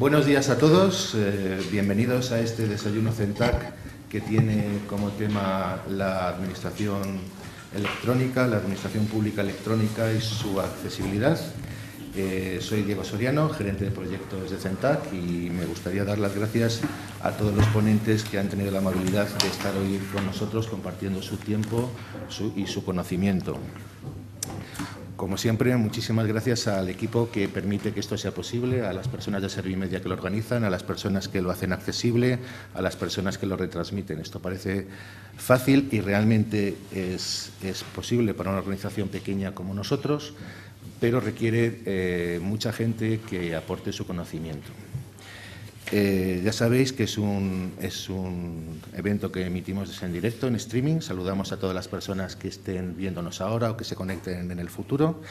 Buenos días a todos, bienvenidos a este desayuno CENTAC que tiene como tema la administración electrónica, la administración pública electrónica y su accesibilidad. Soy Diego Soriano, gerente de proyectos de CENTAC, y me gustaría dar las gracias a todos los ponentes que han tenido la amabilidad de estar hoy con nosotros compartiendo su tiempo y su conocimiento. Como siempre, muchísimas gracias al equipo que permite que esto sea posible, a las personas de Servimedia que lo organizan, a las personas que lo hacen accesible, a las personas que lo retransmiten. Esto parece fácil y realmente es posible para una organización pequeña como nosotros, pero requiere mucha gente que aporte su conocimiento. Ya sabéis que es un evento que emitimos en directo, en streaming. Saludamos a todas las personas que estén viéndonos ahora o que se conecten en el futuro.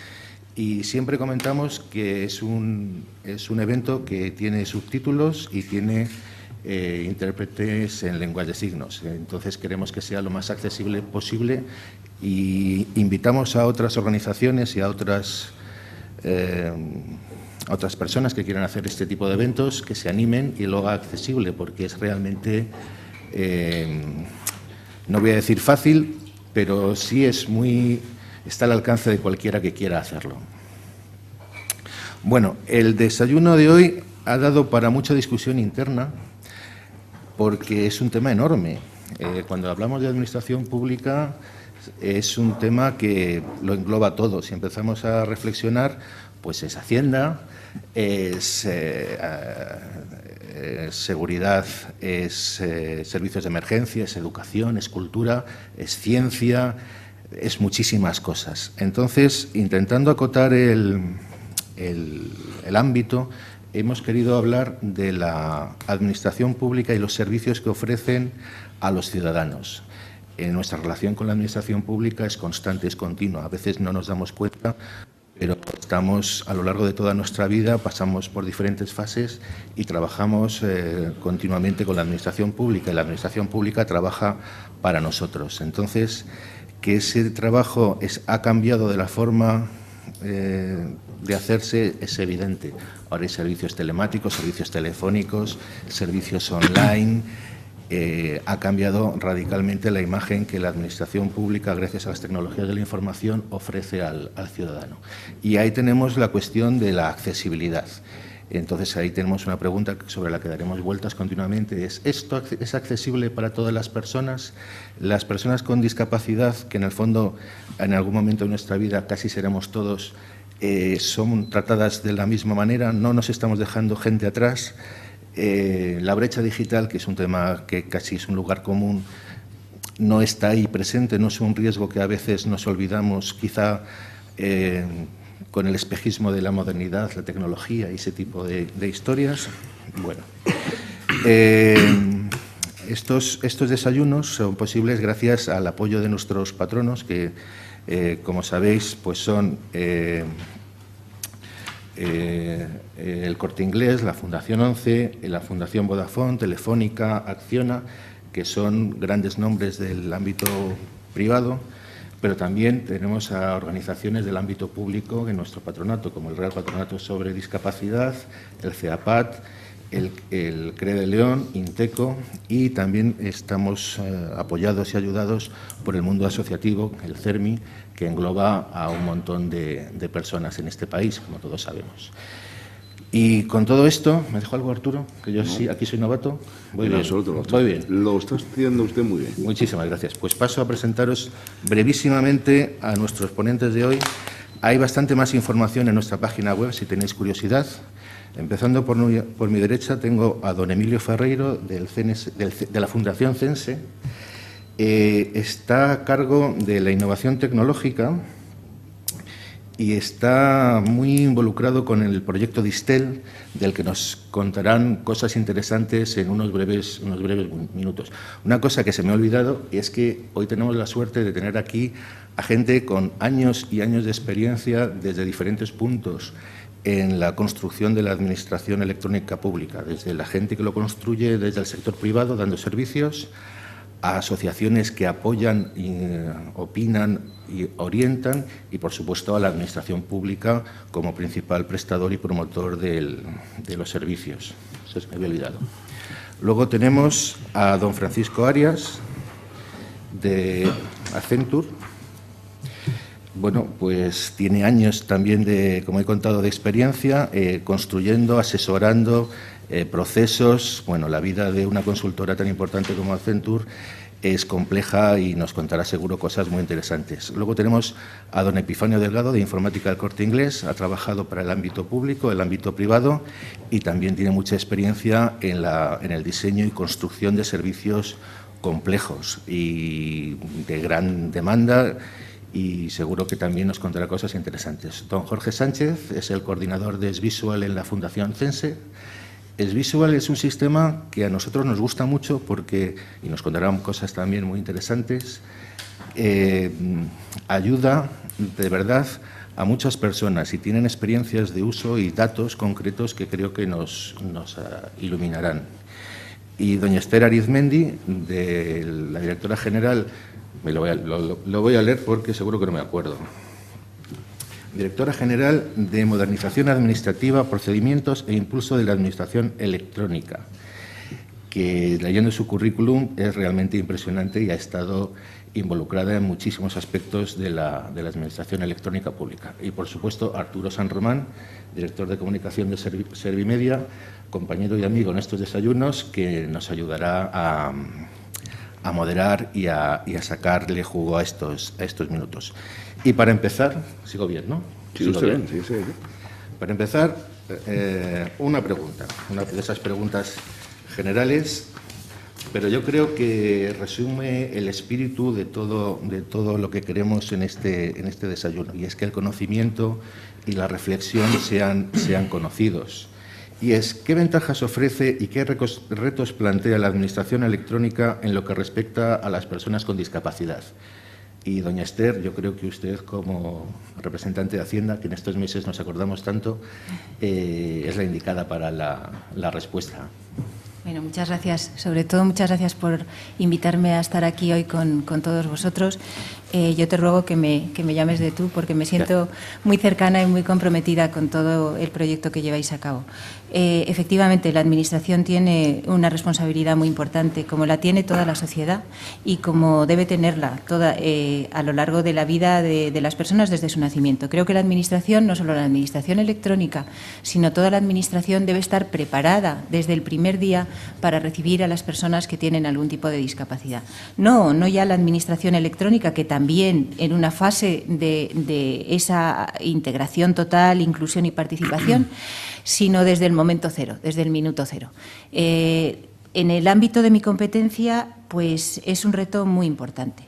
Y siempre comentamos que es un evento que tiene subtítulos y tiene intérpretes en lenguaje de signos. Entonces queremos que sea lo más accesible posible y invitamos a otras organizaciones y a otras personas que quieran hacer este tipo de eventos, que se animen y lo haga accesible, porque es realmente, no voy a decir fácil, pero sí está al alcance de cualquiera que quiera hacerlo. Bueno, el desayuno de hoy ha dado para mucha discusión interna, porque es un tema enorme. Cuando hablamos de administración pública, es un tema que lo engloba todo. Si empezamos a reflexionar, pues es Hacienda, es seguridad, es servicios de emergencia, es educación, es cultura, es ciencia, es muchísimas cosas. Entonces, intentando acotar el ámbito, hemos querido hablar de la administración pública y los servicios que ofrecen a los ciudadanos. Nuestra relación con la administración pública es constante, es continua. A veces no nos damos cuenta, pero estamos a lo largo de toda nuestra vida, pasamos por diferentes fases y trabajamos continuamente con la administración pública, y la administración pública trabaja para nosotros. Entonces, que ese trabajo ha cambiado de la forma de hacerse es evidente. Ahora hay servicios telemáticos, servicios telefónicos, servicios online. Ha cambiado radicalmente la imagen que la administración pública, gracias a las tecnologías de la información, ofrece al ciudadano. Y ahí tenemos la cuestión de la accesibilidad. Entonces, ahí tenemos una pregunta sobre la que daremos vueltas continuamente. ¿Esto es accesible para todas las personas? Las personas con discapacidad, que en el fondo, en algún momento de nuestra vida casi seremos todos, son tratadas de la misma manera. No nos estamos dejando gente atrás. La brecha digital, que es un tema que casi es un lugar común, no está ahí presente, no es un riesgo que a veces nos olvidamos, quizá con el espejismo de la modernidad, la tecnología y ese tipo de historias. Bueno, estos desayunos son posibles gracias al apoyo de nuestros patronos, que, como sabéis, pues son el Corte Inglés, la Fundación 11, la Fundación Vodafone, Telefónica, Acciona, que son grandes nombres del ámbito privado, pero también tenemos a organizaciones del ámbito público en nuestro patronato, como el Real Patronato sobre Discapacidad, el CEAPAT, el CRE de León, Inteco, y también estamos apoyados y ayudados por el mundo asociativo, el CERMI, que engloba a un montón de personas en este país, como todos sabemos. Y con todo esto, ¿me dejó algo, Arturo? Que yo sí, aquí soy novato. Voy bien. Voy bien. Lo está haciendo usted muy bien. Muchísimas gracias. Pues paso a presentaros brevísimamente a nuestros ponentes de hoy. Hay bastante más información en nuestra página web, si tenéis curiosidad. Empezando por mi derecha, tengo a don Emilio Ferreiro, de la Fundación CENSE. Está a cargo de la innovación tecnológica y está muy involucrado con el proyecto Distel, del que nos contarán cosas interesantes en unos breves minutos. Una cosa que se me ha olvidado es que hoy tenemos la suerte de tener aquí a gente con años y años de experiencia desde diferentes puntos en la construcción de la administración electrónica pública, desde la gente que lo construye desde el sector privado dando servicios, a asociaciones que apoyan, opinan y orientan, y, por supuesto, a la Administración Pública como principal prestador y promotor de los servicios. Eso se me había olvidado. Luego tenemos a don Francisco Arias, de Accenture. Bueno, pues tiene años también de, como he contado, de experiencia, construyendo, asesorando procesos. Bueno, la vida de una consultora tan importante como Accenture es compleja y nos contará seguro cosas muy interesantes. Luego tenemos a don Epifanio Delgado, de Informática del Corte Inglés. Ha trabajado para el ámbito público, el ámbito privado, y también tiene mucha experiencia en el diseño y construcción de servicios complejos y de gran demanda, y seguro que también nos contará cosas interesantes. Don Jorge Sánchez es el coordinador de SVisual en la Fundación CENSE. SVisual es un sistema que a nosotros nos gusta mucho porque, y nos contarán cosas también muy interesantes, ayuda de verdad a muchas personas y tienen experiencias de uso y datos concretos que creo que nos iluminarán. Y doña Esther Arizmendi, de la directora general, lo voy a leer porque seguro que no me acuerdo. Directora General de Modernización Administrativa, Procedimientos e Impulso de la Administración Electrónica, que, leyendo su currículum, es realmente impresionante y ha estado involucrada en muchísimos aspectos de la Administración Electrónica Pública. Y, por supuesto, Arturo San Román, director de Comunicación de Servimedia, compañero y amigo en estos desayunos, que nos ayudará a moderar y a sacarle jugo a estos minutos. Y para empezar, sigo bien, ¿no? Sí, está bien, sí, sí. Para empezar, una pregunta, una de esas preguntas generales, pero yo creo que resume el espíritu de todo lo que queremos en este desayuno, y es que el conocimiento y la reflexión sean conocidos. Y es, ¿qué ventajas ofrece y qué retos plantea la Administración electrónica en lo que respecta a las personas con discapacidad? Y, doña Esther, yo creo que usted, como representante de Hacienda, que en estos meses nos acordamos tanto, es la indicada para la respuesta. Bueno, muchas gracias. Sobre todo, muchas gracias por invitarme a estar aquí hoy con todos vosotros. Yo te ruego que me llames de tú, porque me siento muy cercana y muy comprometida con todo el proyecto que lleváis a cabo. Efectivamente, la Administración tiene una responsabilidad muy importante, como la tiene toda la sociedad y como debe tenerla toda a lo largo de la vida de las personas desde su nacimiento. Creo que la Administración, no solo la Administración electrónica, sino toda la Administración debe estar preparada desde el primer día para recibir a las personas que tienen algún tipo de discapacidad. No ya la Administración electrónica, que también en una fase de esa integración total, inclusión y participación, sino desde el momento cero, desde el minuto cero. En el ámbito de mi competencia, pues es un reto muy importante.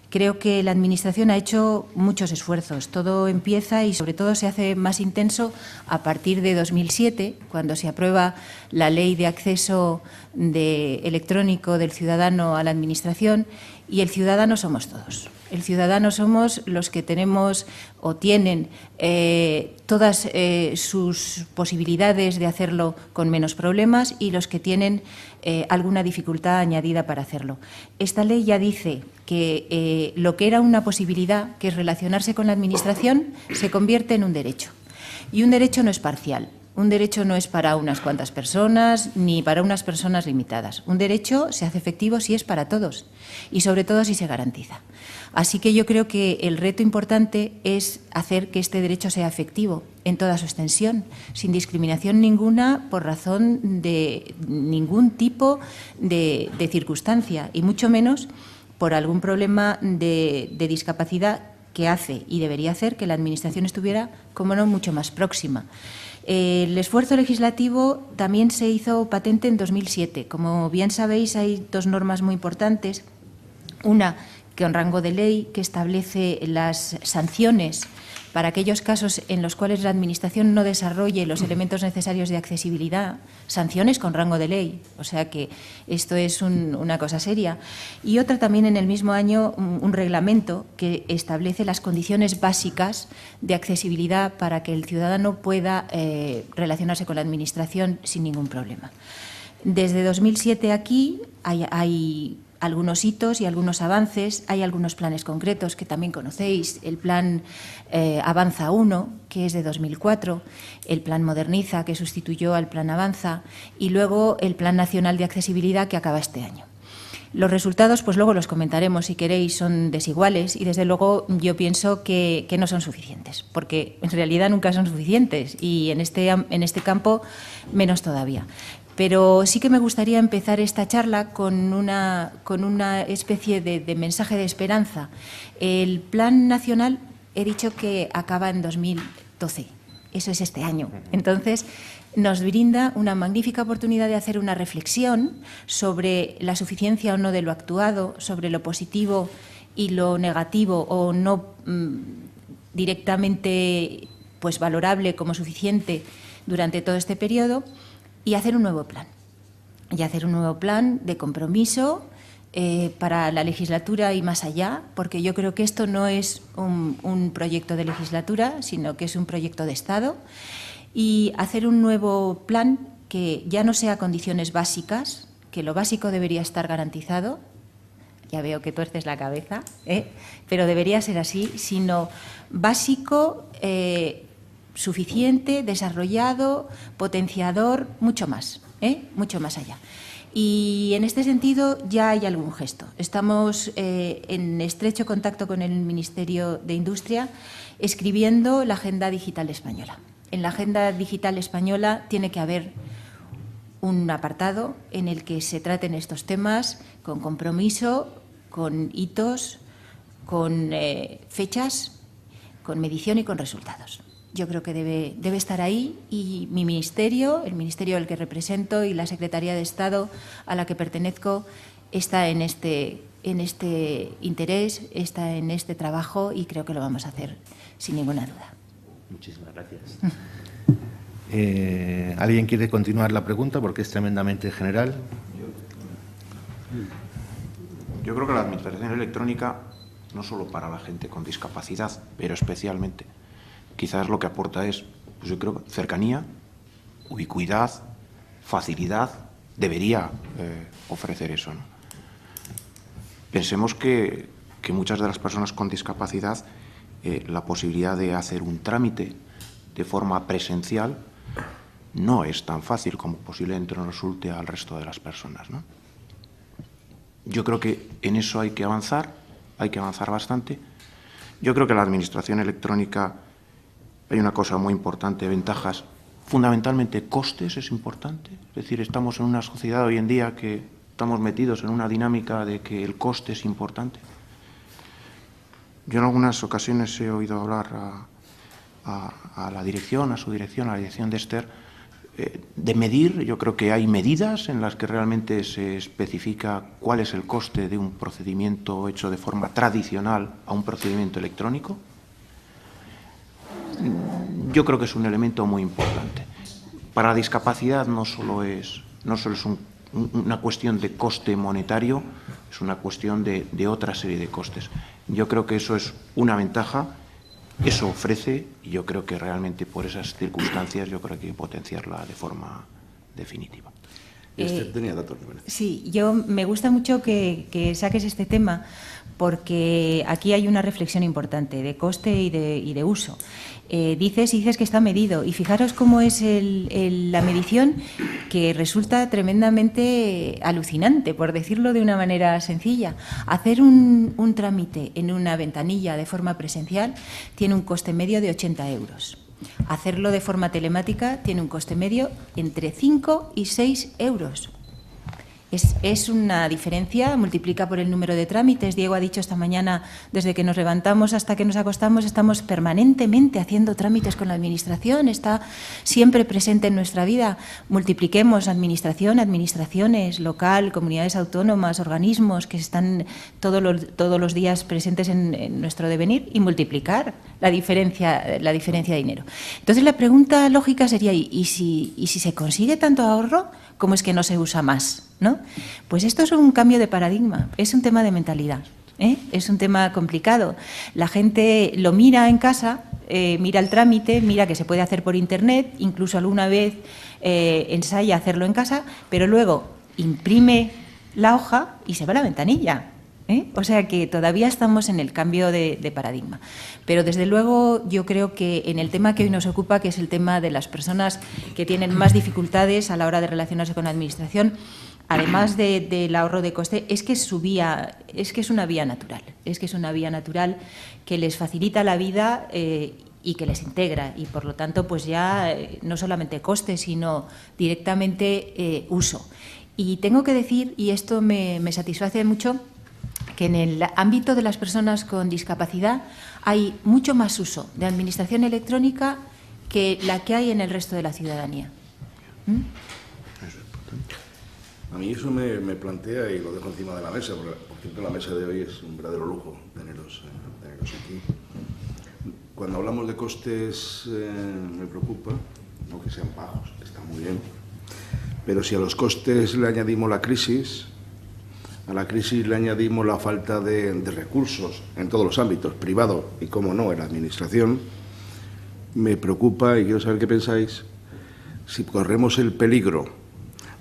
Creo que la Administración ha hecho muchos esfuerzos. Todo empieza y, sobre todo, se hace más intenso a partir de 2007, cuando se aprueba la Ley de Acceso electrónico del ciudadano a la Administración, y el ciudadano somos todos. El ciudadano somos los que tenemos o tienen todas sus posibilidades de hacerlo con menos problemas y los que tienen alguna dificultad añadida para hacerlo. Esta ley ya dice que lo que era una posibilidad, que es relacionarse con la Administración, se convierte en un derecho. Y un derecho no es parcial. Un derecho no es para unas cuantas personas ni para unas personas limitadas. Un derecho se hace efectivo si es para todos y, sobre todo, si se garantiza. Así que yo creo que el reto importante es hacer que este derecho sea efectivo en toda su extensión, sin discriminación ninguna por razón de ningún tipo de circunstancia, y mucho menos por algún problema de discapacidad que hace y debería hacer que la Administración estuviera, como no, mucho más próxima. El esfuerzo legislativo también se hizo patente en 2007. Como bien sabéis, hay dos normas muy importantes. Una, con rango de ley, que establece las sanciones para aquellos casos en los cuales la Administración no desarrolle los elementos necesarios de accesibilidad, sanciones con rango de ley, o sea que esto es una cosa seria. Y otra también en el mismo año, un reglamento que establece las condiciones básicas de accesibilidad para que el ciudadano pueda relacionarse con la Administración sin ningún problema. Desde 2007 aquí hay algunos hitos y algunos avances. Hay algunos planes concretos que también conocéis. El plan Avanza 1, que es de 2004, el plan Moderniza, que sustituyó al plan Avanza, y luego el Plan Nacional de Accesibilidad, que acaba este año. Los resultados, pues luego los comentaremos si queréis, son desiguales y desde luego yo pienso que no son suficientes, porque en realidad nunca son suficientes y en este campo menos todavía. Pero sí que me gustaría empezar esta charla con una especie de mensaje de esperanza. El Plan Nacional, he dicho que acaba en 2012, eso es este año. Entonces, nos brinda una magnífica oportunidad de hacer una reflexión sobre la suficiencia o no de lo actuado, sobre lo positivo y lo negativo o no directamente pues, valorable como suficiente durante todo este periodo, y hacer un nuevo plan. Y hacer un nuevo plan de compromiso para la legislatura y más allá, porque yo creo que esto no es un proyecto de legislatura, sino que es un proyecto de Estado. Y hacer un nuevo plan que ya no sea condiciones básicas, que lo básico debería estar garantizado, ya veo que tuerces la cabeza, pero debería ser así, sino básico, suficiente, desarrollado, potenciador, mucho más allá. Y en este sentido ya hay algún gesto. Estamos en estrecho contacto con el Ministerio de Industria escribiendo la Agenda Digital Española. En la Agenda Digital Española tiene que haber un apartado en el que se traten estos temas con compromiso, con hitos, con fechas, con medición y con resultados. Yo creo que debe estar ahí y mi ministerio, el ministerio al que represento y la Secretaría de Estado a la que pertenezco está en este interés, está en este trabajo y creo que lo vamos a hacer sin ninguna duda. Muchísimas gracias. ¿Alguien quiere continuar la pregunta? Porque es tremendamente general. Yo creo que la administración electrónica, no solo para la gente con discapacidad, pero especialmente, quizás lo que aporta es, pues yo creo, cercanía, ubicuidad, facilidad, debería ofrecer eso, ¿no? Pensemos que muchas de las personas con discapacidad, la posibilidad de hacer un trámite de forma presencial no es tan fácil como posiblemente nos resulte al resto de las personas, ¿no? Yo creo que en eso hay que avanzar bastante. Yo creo que la administración electrónica hay una cosa muy importante, ventajas, fundamentalmente costes es importante. Es decir, estamos en una sociedad hoy en día que estamos metidos en una dinámica de que el coste es importante. Yo en algunas ocasiones he oído hablar a la dirección, a su dirección, a la dirección de Esther, de medir. Yo creo que hay medidas en las que realmente se especifica cuál es el coste de un procedimiento hecho de forma tradicional a un procedimiento electrónico. Yo creo que es un elemento muy importante. Para la discapacidad no solo es una cuestión de coste monetario, es una cuestión de otra serie de costes. Yo creo que eso es una ventaja, eso ofrece, y yo creo que realmente por esas circunstancias yo creo que hay que potenciarla de forma definitiva. Tenía datos, me parece. Sí, me gusta mucho que saques este tema porque aquí hay una reflexión importante de coste y de uso. Dices que está medido y fijaros cómo es la medición, que resulta tremendamente alucinante, por decirlo de una manera sencilla. Hacer un trámite en una ventanilla de forma presencial tiene un coste medio de 80 euros. Hacerlo de forma telemática tiene un coste medio entre 5 y 6 euros. Es una diferencia, multiplica por el número de trámites. Diego ha dicho esta mañana, desde que nos levantamos hasta que nos acostamos, estamos permanentemente haciendo trámites con la Administración, está siempre presente en nuestra vida. Multipliquemos administraciones, local, comunidades autónomas, organismos que están todos los días presentes en nuestro devenir y multiplicar la diferencia de dinero. Entonces, la pregunta lógica sería, ¿y si se consigue tanto ahorro, cómo es que no se usa más? ¿No? Pues esto es un cambio de paradigma, es un tema de mentalidad, es un tema complicado. La gente lo mira en casa, mira el trámite, mira que se puede hacer por Internet, incluso alguna vez ensaya hacerlo en casa, pero luego imprime la hoja y se va la ventanilla. O sea que todavía estamos en el cambio de paradigma. Pero desde luego yo creo que en el tema que hoy nos ocupa, que es el tema de las personas que tienen más dificultades a la hora de relacionarse con la Administración, además del ahorro de coste, es que es una vía natural. Es que es una vía natural que les facilita la vida y que les integra. Y por lo tanto, pues ya no solamente coste, sino directamente uso. Y tengo que decir, y esto me satisface mucho, que en el ámbito de las personas con discapacidad hay mucho más uso de administración electrónica que la que hay en el resto de la ciudadanía. A mí eso me plantea, y lo dejo encima de la mesa, porque por cierto la mesa de hoy es un verdadero lujo teneros aquí. Cuando hablamos de costes me preocupa, no que sean bajos, que están muy bien, pero si a los costes le añadimos la crisis, a la crisis le añadimos la falta de recursos en todos los ámbitos, privado y, como no, en la Administración, me preocupa, y quiero saber qué pensáis, si corremos el peligro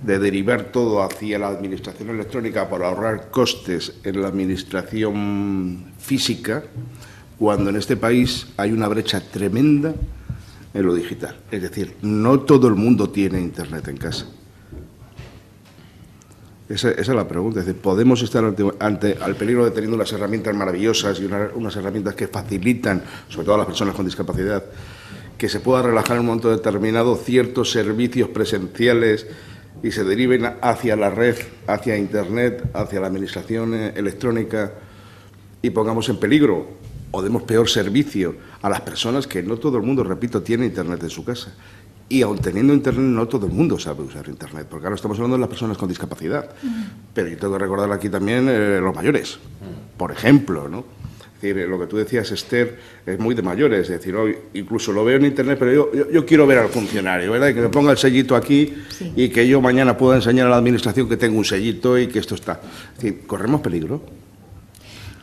de derivar todo hacia la Administración electrónica por ahorrar costes en la Administración física, cuando en este país hay una brecha tremenda en lo digital. Es decir, no todo el mundo tiene Internet en casa. Esa es la pregunta. Es decir, ¿podemos estar ante el peligro de teniendo unas herramientas maravillosas y unas herramientas que facilitan, sobre todo a las personas con discapacidad, que se pueda relajar en un momento determinado ciertos servicios presenciales y se deriven hacia la red, hacia Internet, hacia la administración electrónica y pongamos en peligro o demos peor servicio a las personas que no todo el mundo, repito, tiene Internet en su casa? Y aun teniendo Internet, no todo el mundo sabe usar Internet, porque ahora estamos hablando de las personas con discapacidad. Pero yo tengo que recordar aquí también los mayores, por ejemplo, ¿no? Es decir, lo que tú decías, Esther, es muy de mayores. Es decir, hoy incluso lo veo en Internet, pero yo quiero ver al funcionario, ¿verdad? Y que me ponga el sellito aquí, sí, y que yo mañana pueda enseñar a la Administración que tengo un sellito y que esto está. Es decir, ¿corremos peligro?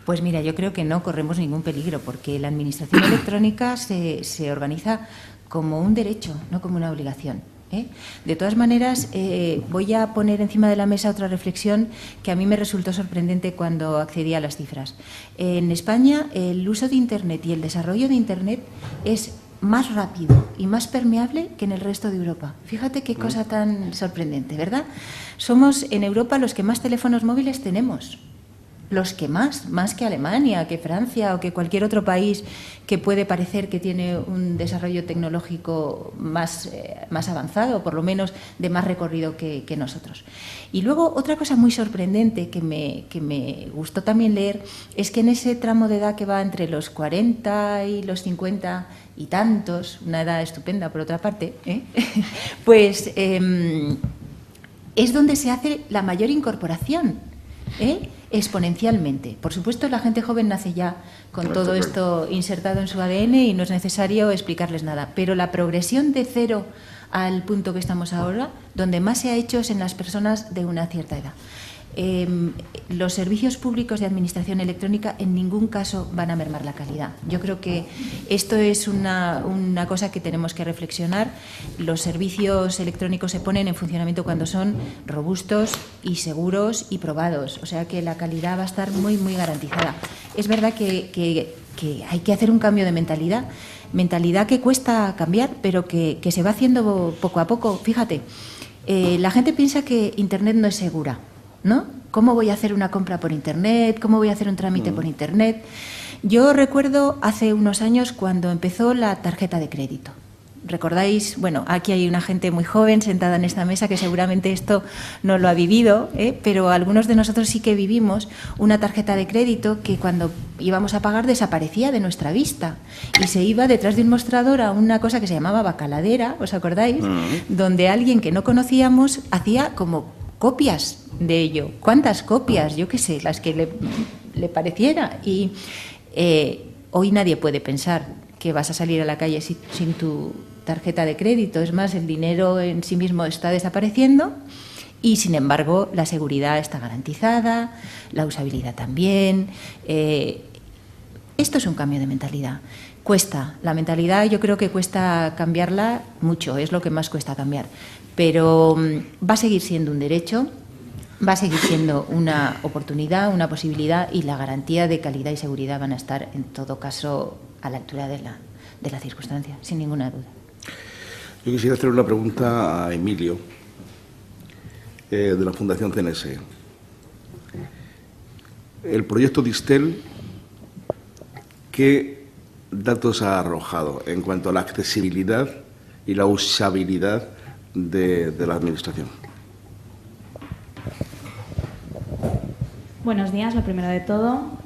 Pues mira, yo creo que no corremos ningún peligro, porque la Administración electrónica se organiza como un derecho, no como una obligación. De todas maneras, voy a poner encima de la mesa otra reflexión que a mí me resultó sorprendente cuando accedí a las cifras. En España, el uso de Internet y el desarrollo de Internet es más rápido y más permeable que en el resto de Europa. Fíjate qué cosa tan sorprendente, ¿verdad? Somos en Europa los que más teléfonos móviles tenemos. Los que más que Alemania, que Francia o que cualquier otro país que puede parecer que tiene un desarrollo tecnológico más avanzado, por lo menos de más recorrido que nosotros. Y luego otra cosa muy sorprendente que me gustó también leer es que en ese tramo de edad que va entre los 40 y los 50 y tantos, una edad estupenda por otra parte, pues es donde se hace la mayor incorporación, exponencialmente. Por supuesto, la gente joven nace ya con todo esto insertado en su ADN y no es necesario explicarles nada, pero la progresión de cero al punto que estamos ahora, donde más se ha hecho es en las personas de una cierta edad. Los servicios públicos de administración electrónica en ningún caso van a mermar la calidad. Yo creo que esto es una cosa que tenemos que reflexionar. Los servicios electrónicos se ponen en funcionamiento cuando son robustos y seguros y probados. O sea que la calidad va a estar muy, muy garantizada. Es verdad que hay que hacer un cambio de mentalidad que cuesta cambiar, pero que se va haciendo poco a poco. Fíjate, la gente piensa que Internet no es segura, ¿no? ¿Cómo voy a hacer una compra por Internet? ¿Cómo voy a hacer un trámite por Internet? Yo recuerdo hace unos años cuando empezó la tarjeta de crédito. ¿Recordáis? Bueno, aquí hay una gente muy joven sentada en esta mesa que seguramente esto no lo ha vivido, pero algunos de nosotros sí que vivimos una tarjeta de crédito que cuando íbamos a pagar desaparecía de nuestra vista y se iba detrás de un mostrador a una cosa que se llamaba bacaladera, ¿os acordáis? Donde alguien que no conocíamos hacía como copias de ello. ¿Cuántas copias? Yo qué sé, las que le pareciera. Y hoy nadie puede pensar que vas a salir a la calle sin tu tarjeta de crédito. Es más, el dinero en sí mismo está desapareciendo y, sin embargo, la seguridad está garantizada, la usabilidad también. Esto es un cambio de mentalidad. Cuesta. La mentalidad yo creo que cuesta cambiarla mucho, es lo que más cuesta cambiar. Pero va a seguir siendo un derecho. va a seguir siendo una oportunidad, una posibilidad, y la garantía de calidad y seguridad van a estar, en todo caso, a la altura de la circunstancia, sin ninguna duda. Yo quisiera hacer una pregunta a Emilio, de la Fundación CNS. El proyecto Distel, ¿qué datos ha arrojado en cuanto a la accesibilidad y la usabilidad de la Administración? Buenos días, lo primero de todo.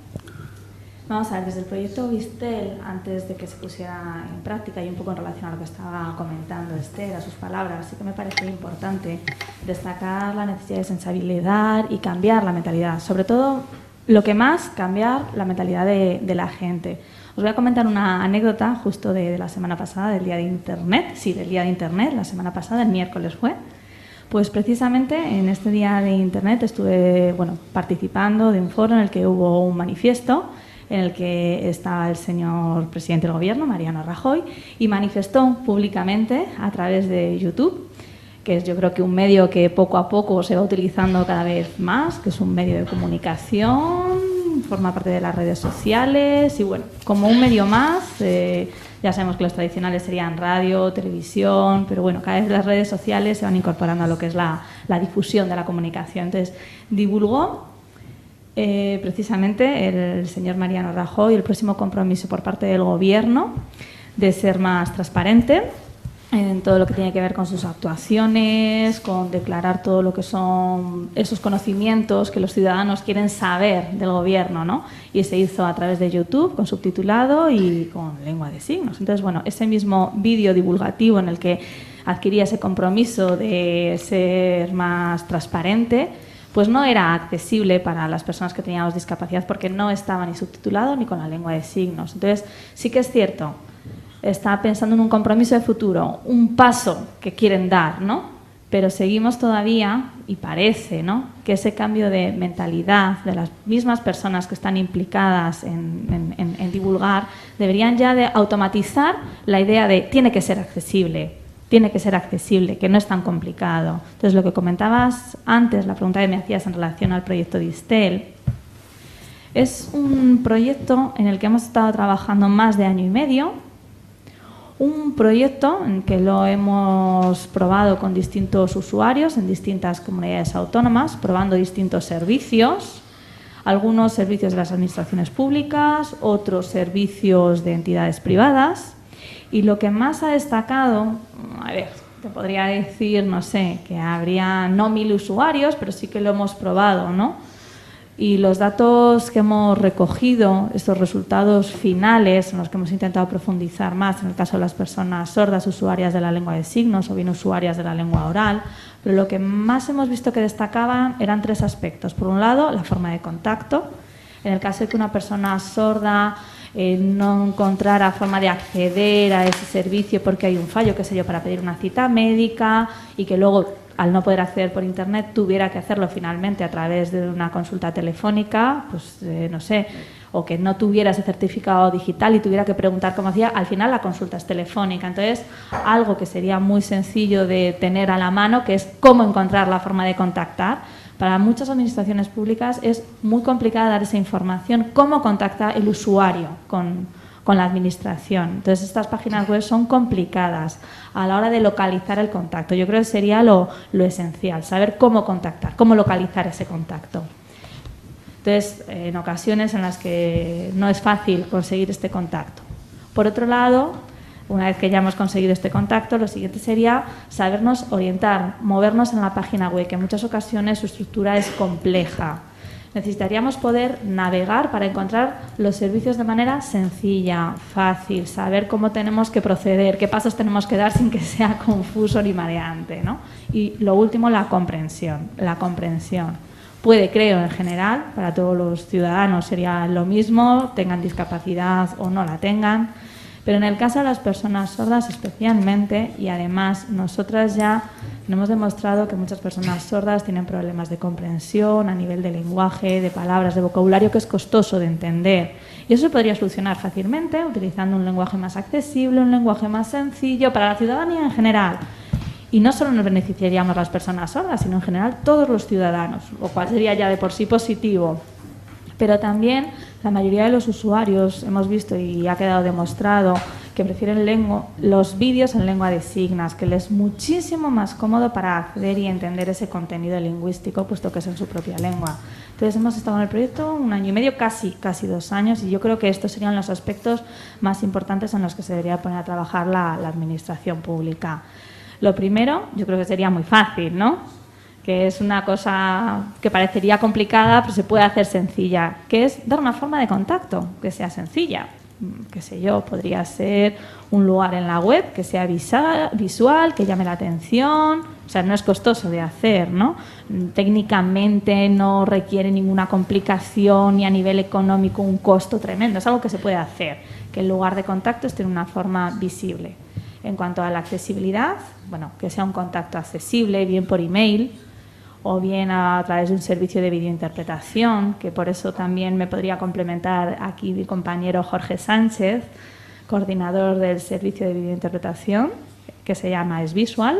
Vamos a ver, desde el proyecto Distel, antes de que se pusiera en práctica y un poco en relación a lo que estaba comentando Esther, a sus palabras, sí que me parecía importante destacar la necesidad de sensibilidad y cambiar la mentalidad. Sobre todo, lo que más, cambiar la mentalidad de la gente. Os voy a comentar una anécdota justo de la semana pasada, del Día de Internet. Sí, del Día de Internet, la semana pasada, el miércoles fue. Pues precisamente en este Día de Internet estuve participando de un foro en el que hubo un manifiesto en el que estaba el señor presidente del Gobierno, Mariano Rajoy, y manifestó públicamente a través de YouTube, que es yo creo que un medio que poco a poco se va utilizando cada vez más, que es un medio de comunicación, forma parte de las redes sociales y como un medio más. Ya sabemos que los tradicionales serían radio, televisión, pero cada vez las redes sociales se van incorporando a lo que es la difusión de la comunicación. Entonces, divulgó precisamente el señor Mariano Rajoy el próximo compromiso por parte del Gobierno de ser más transparente en todo lo que tiene que ver con sus actuaciones, con declarar todo lo que son esos conocimientos que los ciudadanos quieren saber del Gobierno, ¿no? Y se hizo a través de YouTube, con subtitulado y con lengua de signos. Entonces, ese mismo vídeo divulgativo en el que adquiría ese compromiso de ser más transparente, pues no era accesible para las personas que teníamos discapacidad porque no estaba ni subtitulado ni con la lengua de signos. Entonces, sí que es cierto, está pensando en un compromiso de futuro, un paso que quieren dar, ¿no? Pero seguimos todavía, y parece, ¿no?, que ese cambio de mentalidad de las mismas personas que están implicadas en divulgar deberían ya de automatizar la idea de tiene que ser accesible, que no es tan complicado. Entonces, lo que comentabas antes, la pregunta que me hacías en relación al proyecto Distel, es un proyecto en el que hemos estado trabajando más de año y medio. Un proyecto en que lo hemos probado con distintos usuarios en distintas comunidades autónomas, probando distintos servicios, algunos servicios de las administraciones públicas, otros servicios de entidades privadas. Y lo que más ha destacado, te podría decir, no sé, que habría no 1000 usuarios, pero sí que lo hemos probado, ¿no? Y los datos que hemos recogido, estos resultados finales en los que hemos intentado profundizar más, en el caso de las personas sordas, usuarias de la lengua de signos o bien usuarias de la lengua oral, pero lo que más hemos visto que destacaban eran 3 aspectos. Por un lado, la forma de contacto. En el caso de que una persona sorda no encontrara forma de acceder a ese servicio porque hay un fallo, qué sé yo, para pedir una cita médica y que luego, al no poder acceder por Internet, tuviera que hacerlo finalmente a través de una consulta telefónica, no sé, o que no tuviera ese certificado digital y tuviera que preguntar cómo hacía, al final la consulta es telefónica. Entonces, algo que sería muy sencillo de tener a la mano, que es cómo encontrar la forma de contactar. Para muchas administraciones públicas es muy complicado dar esa información, cómo contacta el usuario con la administración. Entonces, estas páginas web son complicadas a la hora de localizar el contacto. Yo creo que sería lo esencial, saber cómo contactar, cómo localizar ese contacto. Entonces, en ocasiones en las que no es fácil conseguir este contacto. Por otro lado, una vez que ya hemos conseguido este contacto, lo siguiente sería sabernos orientar, movernos en la página web, que en muchas ocasiones su estructura es compleja. Necesitaríamos poder navegar para encontrar los servicios de manera sencilla, fácil, saber cómo tenemos que proceder, qué pasos tenemos que dar sin que sea confuso ni mareante, ¿no? Y lo último, la comprensión. La comprensión. Puede, creo, en general, para todos los ciudadanos sería lo mismo, tengan discapacidad o no la tengan, pero en el caso de las personas sordas especialmente, y además nosotras ya hemos demostrado que muchas personas sordas tienen problemas de comprensión a nivel de lenguaje, de palabras, de vocabulario, que es costoso de entender. Y eso se podría solucionar fácilmente utilizando un lenguaje más accesible, un lenguaje más sencillo para la ciudadanía en general. Y no solo nos beneficiaríamos las personas sordas, sino en general todos los ciudadanos, lo cual sería ya de por sí positivo. Pero también la mayoría de los usuarios hemos visto y ha quedado demostrado que prefieren los vídeos en lengua de signos, que les es muchísimo más cómodo para acceder y entender ese contenido lingüístico, puesto que es en su propia lengua. Entonces hemos estado en el proyecto 1 año y medio, casi 2 años, y yo creo que estos serían los aspectos más importantes en los que se debería poner a trabajar la administración pública. Lo primero, yo creo que sería muy fácil, ¿no? Que es una cosa que parecería complicada, pero se puede hacer sencilla, que es dar una forma de contacto que sea sencilla. Qué sé yo, podría ser un lugar en la web que sea visual, que llame la atención, o sea, no es costoso de hacer, ¿no? Técnicamente no requiere ninguna complicación ni a nivel económico un costo tremendo, es algo que se puede hacer, que el lugar de contacto esté en una forma visible. En cuanto a la accesibilidad, bueno, que sea un contacto accesible, bien por email o bien a través de un servicio de videointerpretación, que por eso también me podría complementar aquí mi compañero Jorge Sánchez, coordinador del servicio de videointerpretación, que se llama SVisual.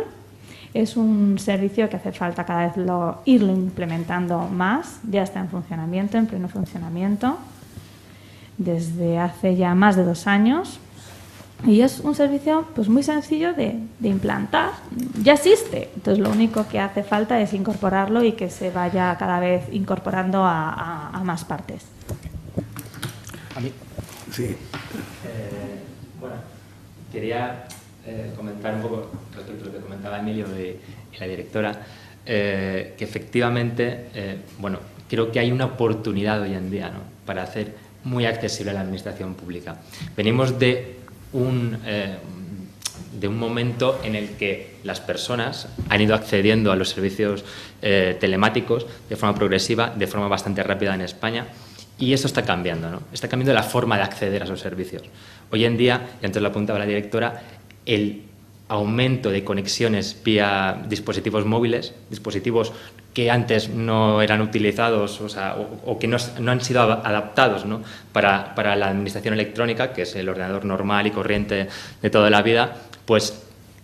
Es un servicio que hace falta cada vez irlo implementando más, ya está en funcionamiento, en pleno funcionamiento, desde hace ya más de 2 años. Y es un servicio pues muy sencillo de implantar. Ya existe, entonces lo único que hace falta es incorporarlo y que se vaya cada vez incorporando a más partes. ¿A mí? Sí. Bueno, quería comentar un poco respecto a lo que comentaba Emilio y la directora, que efectivamente, bueno, creo que hay una oportunidad hoy en día, ¿no?, para hacer muy accesible a la administración pública. Venimos de un momento en el que las personas han ido accediendo a los servicios telemáticos de forma progresiva, de forma bastante rápida en España, y eso está cambiando, ¿no? Está cambiando la forma de acceder a esos servicios. Hoy en día, y antes lo apuntaba la directora, el aumento de conexiones vía dispositivos móviles, dispositivos que antes no eran utilizados, o que no han sido adaptados, ¿no?, para la administración electrónica, que es el ordenador normal y corriente de toda la vida, pues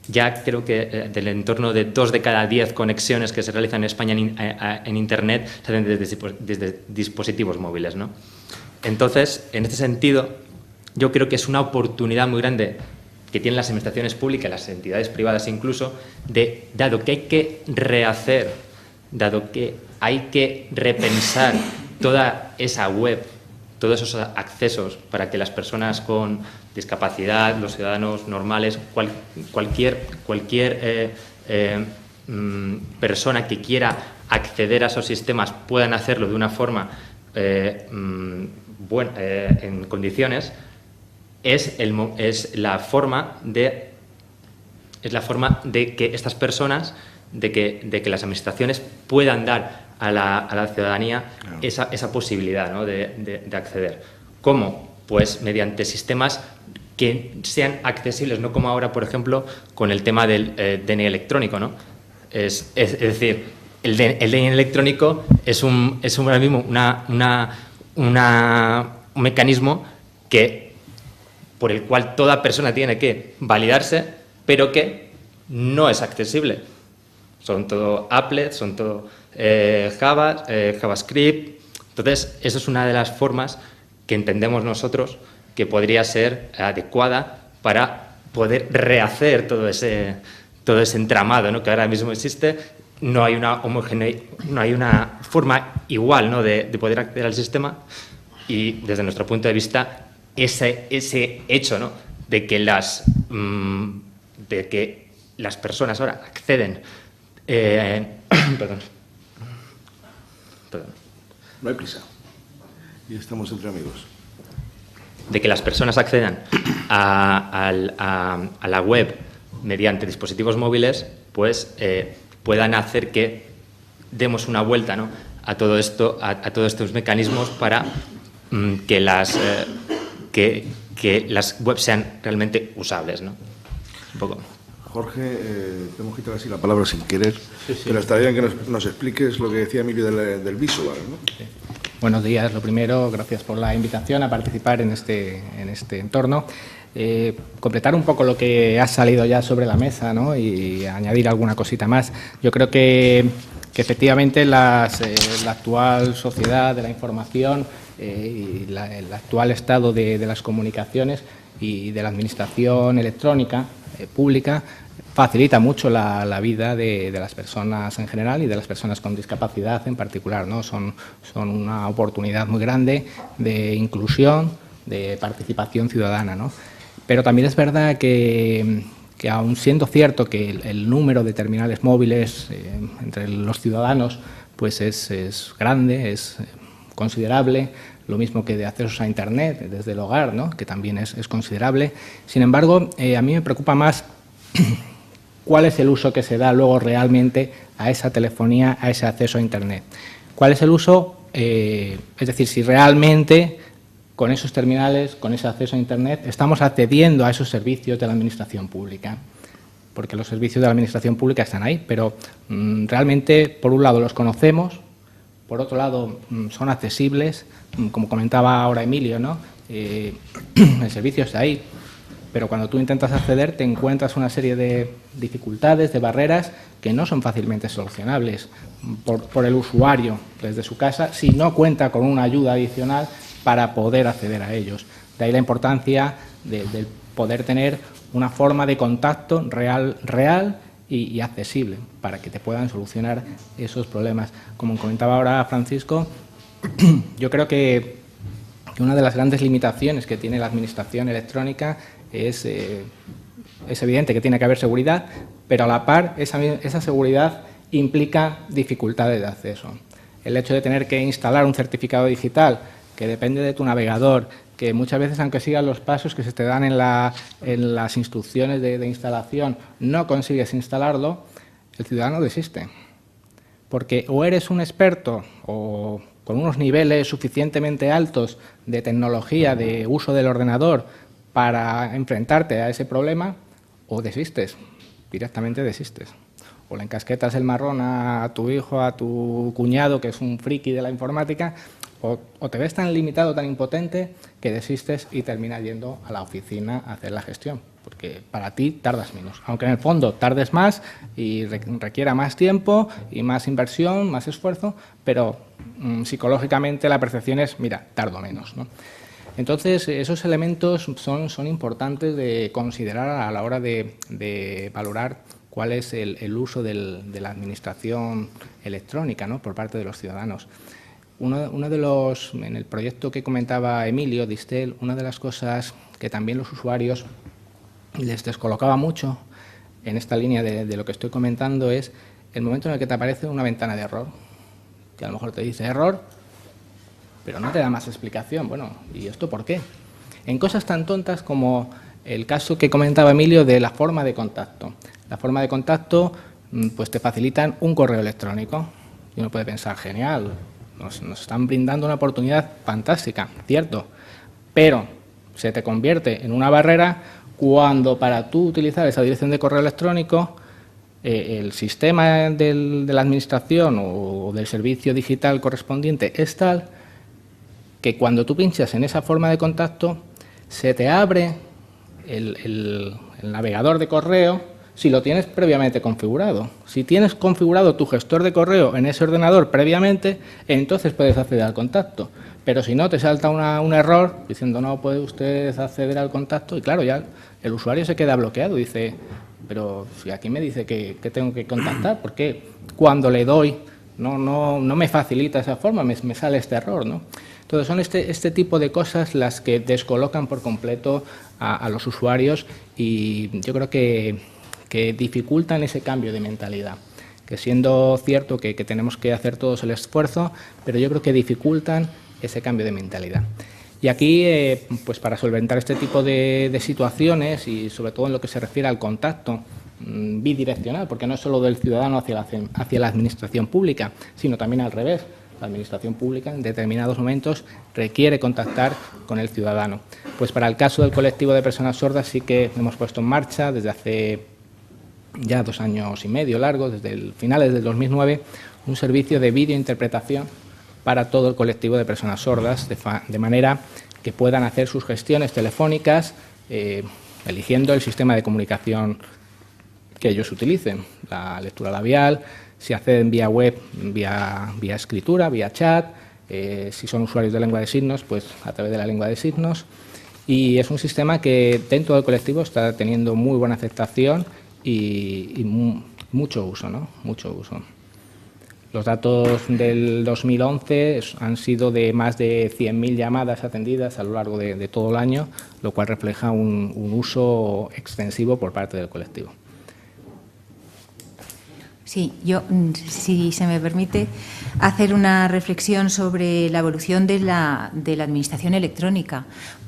ya creo que del entorno de 2 de cada 10 conexiones que se realizan en España en Internet se hacen desde dispositivos móviles, ¿no? Entonces, en este sentido, yo creo que es una oportunidad muy grande que tienen las administraciones públicas, las entidades privadas incluso, dado que hay que rehacer, dado que hay que repensar toda esa web, todos esos accesos para que las personas con discapacidad, los ciudadanos normales, cualquier persona que quiera acceder a esos sistemas puedan hacerlo de una forma en condiciones, es la forma de que estas personas, de que las administraciones puedan dar a la ciudadanía esa posibilidad, ¿no?, de acceder. ¿Cómo? Pues mediante sistemas que sean accesibles, no como ahora, por ejemplo, con el tema del DNI electrónico, ¿no? Es decir, el DNI electrónico es ahora mismo un mecanismo por el cual toda persona tiene que validarse, pero que no es accesible. Son todo applets, son todo JavaScript. Entonces, eso es una de las formas que entendemos nosotros que podría ser adecuada para poder rehacer todo ese entramado, ¿no?, que ahora mismo existe. No hay una forma igual, ¿no?, de poder acceder al sistema, y desde nuestro punto de vista ese hecho, ¿no?, de que las personas ahora acceden perdón. No hay prisa. Y estamos entre amigos. De que las personas accedan a la web mediante dispositivos móviles, pues puedan hacer que demos una vuelta, ¿no?, a todo esto, a todos estos mecanismos para que las webs sean realmente usables, ¿no? Un poco. Jorge, te hemos quitado así la palabra sin querer, pero estaría bien que nos expliques lo que decía Emilio del visual, ¿no? Sí. Buenos días. Lo primero, gracias por la invitación a participar en este entorno. completar un poco lo que ha salido ya sobre la mesa, ¿no? Y añadir alguna cosita más. Yo creo que efectivamente la actual sociedad de la información y el actual estado de las comunicaciones y de la administración electrónica pública facilita mucho la vida de las personas en general y de las personas con discapacidad en particular, ¿no? Son una oportunidad muy grande de inclusión, de participación ciudadana, ¿no? Pero también es verdad que aun siendo cierto que el número de terminales móviles entre los ciudadanos pues es grande, es considerable, lo mismo que de accesos a Internet desde el hogar, ¿no? Que también es considerable. Sin embargo, a mí me preocupa más cuál es el uso que se da luego realmente a esa telefonía, a ese acceso a Internet. ¿Cuál es el uso? Es decir, si realmente con esos terminales, con ese acceso a Internet, estamos accediendo a esos servicios de la Administración pública. Porque los servicios de la Administración pública están ahí, pero realmente, por un lado, los conocemos, por otro lado, son accesibles, como comentaba ahora Emilio, ¿no? El servicio está ahí, pero cuando tú intentas acceder te encuentras una serie de dificultades, de barreras que no son fácilmente solucionables por el usuario desde su casa si no cuenta con una ayuda adicional para poder acceder a ellos. De ahí la importancia de poder tener una forma de contacto real y accesible para que te puedan solucionar esos problemas. Como comentaba ahora Francisco, yo creo que una de las grandes limitaciones que tiene la administración electrónica es evidente que tiene que haber seguridad, pero a la par esa seguridad implica dificultades de acceso. El hecho de tener que instalar un certificado digital que depende de tu navegador, que muchas veces, aunque sigas los pasos que se te dan en las instrucciones de instalación, no consigues instalarlo, el ciudadano desiste. Porque o eres un experto o con unos niveles suficientemente altos de tecnología, de uso del ordenador para enfrentarte a ese problema, o desistes, directamente desistes. O le encasquetas el marrón a tu hijo, a tu cuñado, que es un friki de la informática, o te ves tan limitado, tan impotente, que desistes y terminas yendo a la oficina a hacer la gestión, porque para ti tardas menos, aunque en el fondo tardes más y requiera más tiempo y más inversión, más esfuerzo, pero psicológicamente la percepción es, mira, tardo menos, ¿no? Entonces, esos elementos son importantes de considerar a la hora de valorar cuál es el uso de la administración electrónica, ¿no?, por parte de los ciudadanos. Uno de los, en el proyecto que comentaba Emilio Distel, una de las cosas que también los usuarios les descolocaba mucho en esta línea de lo que estoy comentando es el momento en el que te aparece una ventana de error, que a lo mejor te dice error, pero no te da más explicación. Bueno, ¿y esto por qué? En cosas tan tontas como el caso que comentaba Emilio de la forma de contacto. La forma de contacto, pues te facilitan un correo electrónico. Y uno puede pensar, genial, nos están brindando una oportunidad fantástica, cierto, pero se te convierte en una barrera cuando para tú utilizar esa dirección de correo electrónico el sistema de la administración o del servicio digital correspondiente es tal que cuando tú pinchas en esa forma de contacto se te abre el navegador de correo si lo tienes previamente configurado. Si tienes configurado tu gestor de correo en ese ordenador previamente, entonces puedes acceder al contacto. Pero si no, te salta un error diciendo no puede usted acceder al contacto y claro, ya el usuario se queda bloqueado. Dice, pero si aquí me dice que tengo que contactar, ¿por qué cuando le doy no me facilita esa forma, me sale este error, ¿no? Entonces son este tipo de cosas las que descolocan por completo a los usuarios y yo creo que dificultan ese cambio de mentalidad, que siendo cierto que tenemos que hacer todos el esfuerzo, pero yo creo que dificultan ese cambio de mentalidad. Y aquí, pues para solventar este tipo de situaciones y sobre todo en lo que se refiere al contacto bidireccional, porque no es solo del ciudadano hacia la administración pública, sino también al revés. La administración pública en determinados momentos requiere contactar con el ciudadano. Pues para el caso del colectivo de personas sordas sí que hemos puesto en marcha desde hace ya 2 años y medio largos, desde finales del 2009, un servicio de videointerpretación para todo el colectivo de personas sordas, de manera que puedan hacer sus gestiones telefónicas eligiendo el sistema de comunicación que ellos utilicen, la lectura labial, si acceden vía web, vía escritura, vía chat, si son usuarios de lengua de signos, pues a través de la lengua de signos. Y es un sistema que dentro del colectivo está teniendo muy buena aceptación y mucho uso, ¿no? Mucho uso. Los datos del 2011 han sido de más de 100.000 llamadas atendidas a lo largo de todo el año, lo cual refleja un uso extensivo por parte del colectivo. Sí, yo, si se me permite, hacer una reflexión sobre la evolución de la administración electrónica,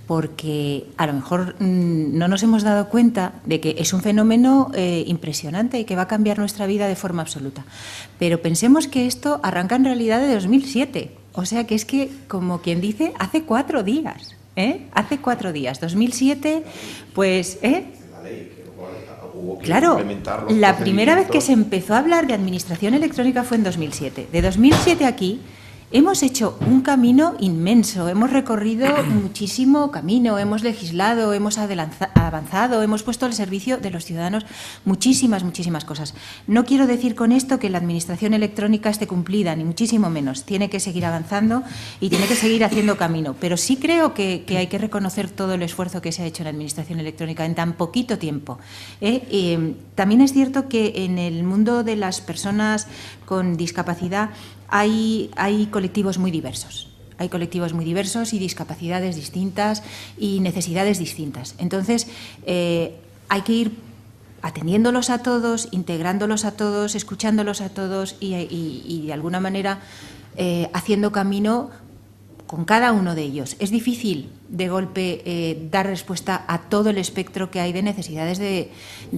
porque a lo mejor no nos hemos dado cuenta de que es un fenómeno impresionante y que va a cambiar nuestra vida de forma absoluta. Pero pensemos que esto arranca en realidad de 2007, o sea que es que, como quien dice, hace 4 días, hace 4 días, 2007, pues, Claro, la primera vez que se empezó a hablar de administración electrónica fue en 2007. De 2007 aquí hemos hecho un camino inmenso, hemos recorrido muchísimo camino, hemos legislado, hemos avanzado, hemos puesto al servicio de los ciudadanos muchísimas cosas. No quiero decir con esto que la administración electrónica esté cumplida, ni muchísimo menos. Tiene que seguir avanzando y tiene que seguir haciendo camino. Pero sí creo que hay que reconocer todo el esfuerzo que se ha hecho en la administración electrónica en tan poquito tiempo. También es cierto que en el mundo de las personas con discapacidad hay colectivos muy diversos. Hay colectivos muy diversos y discapacidades distintas y necesidades distintas. Entonces, hay que ir atendiéndolos a todos, integrándolos a todos, escuchándolos a todos y de alguna manera haciendo camino con cada uno de ellos. Es difícil de golpe dar respuesta a todo el espectro que hay de necesidades de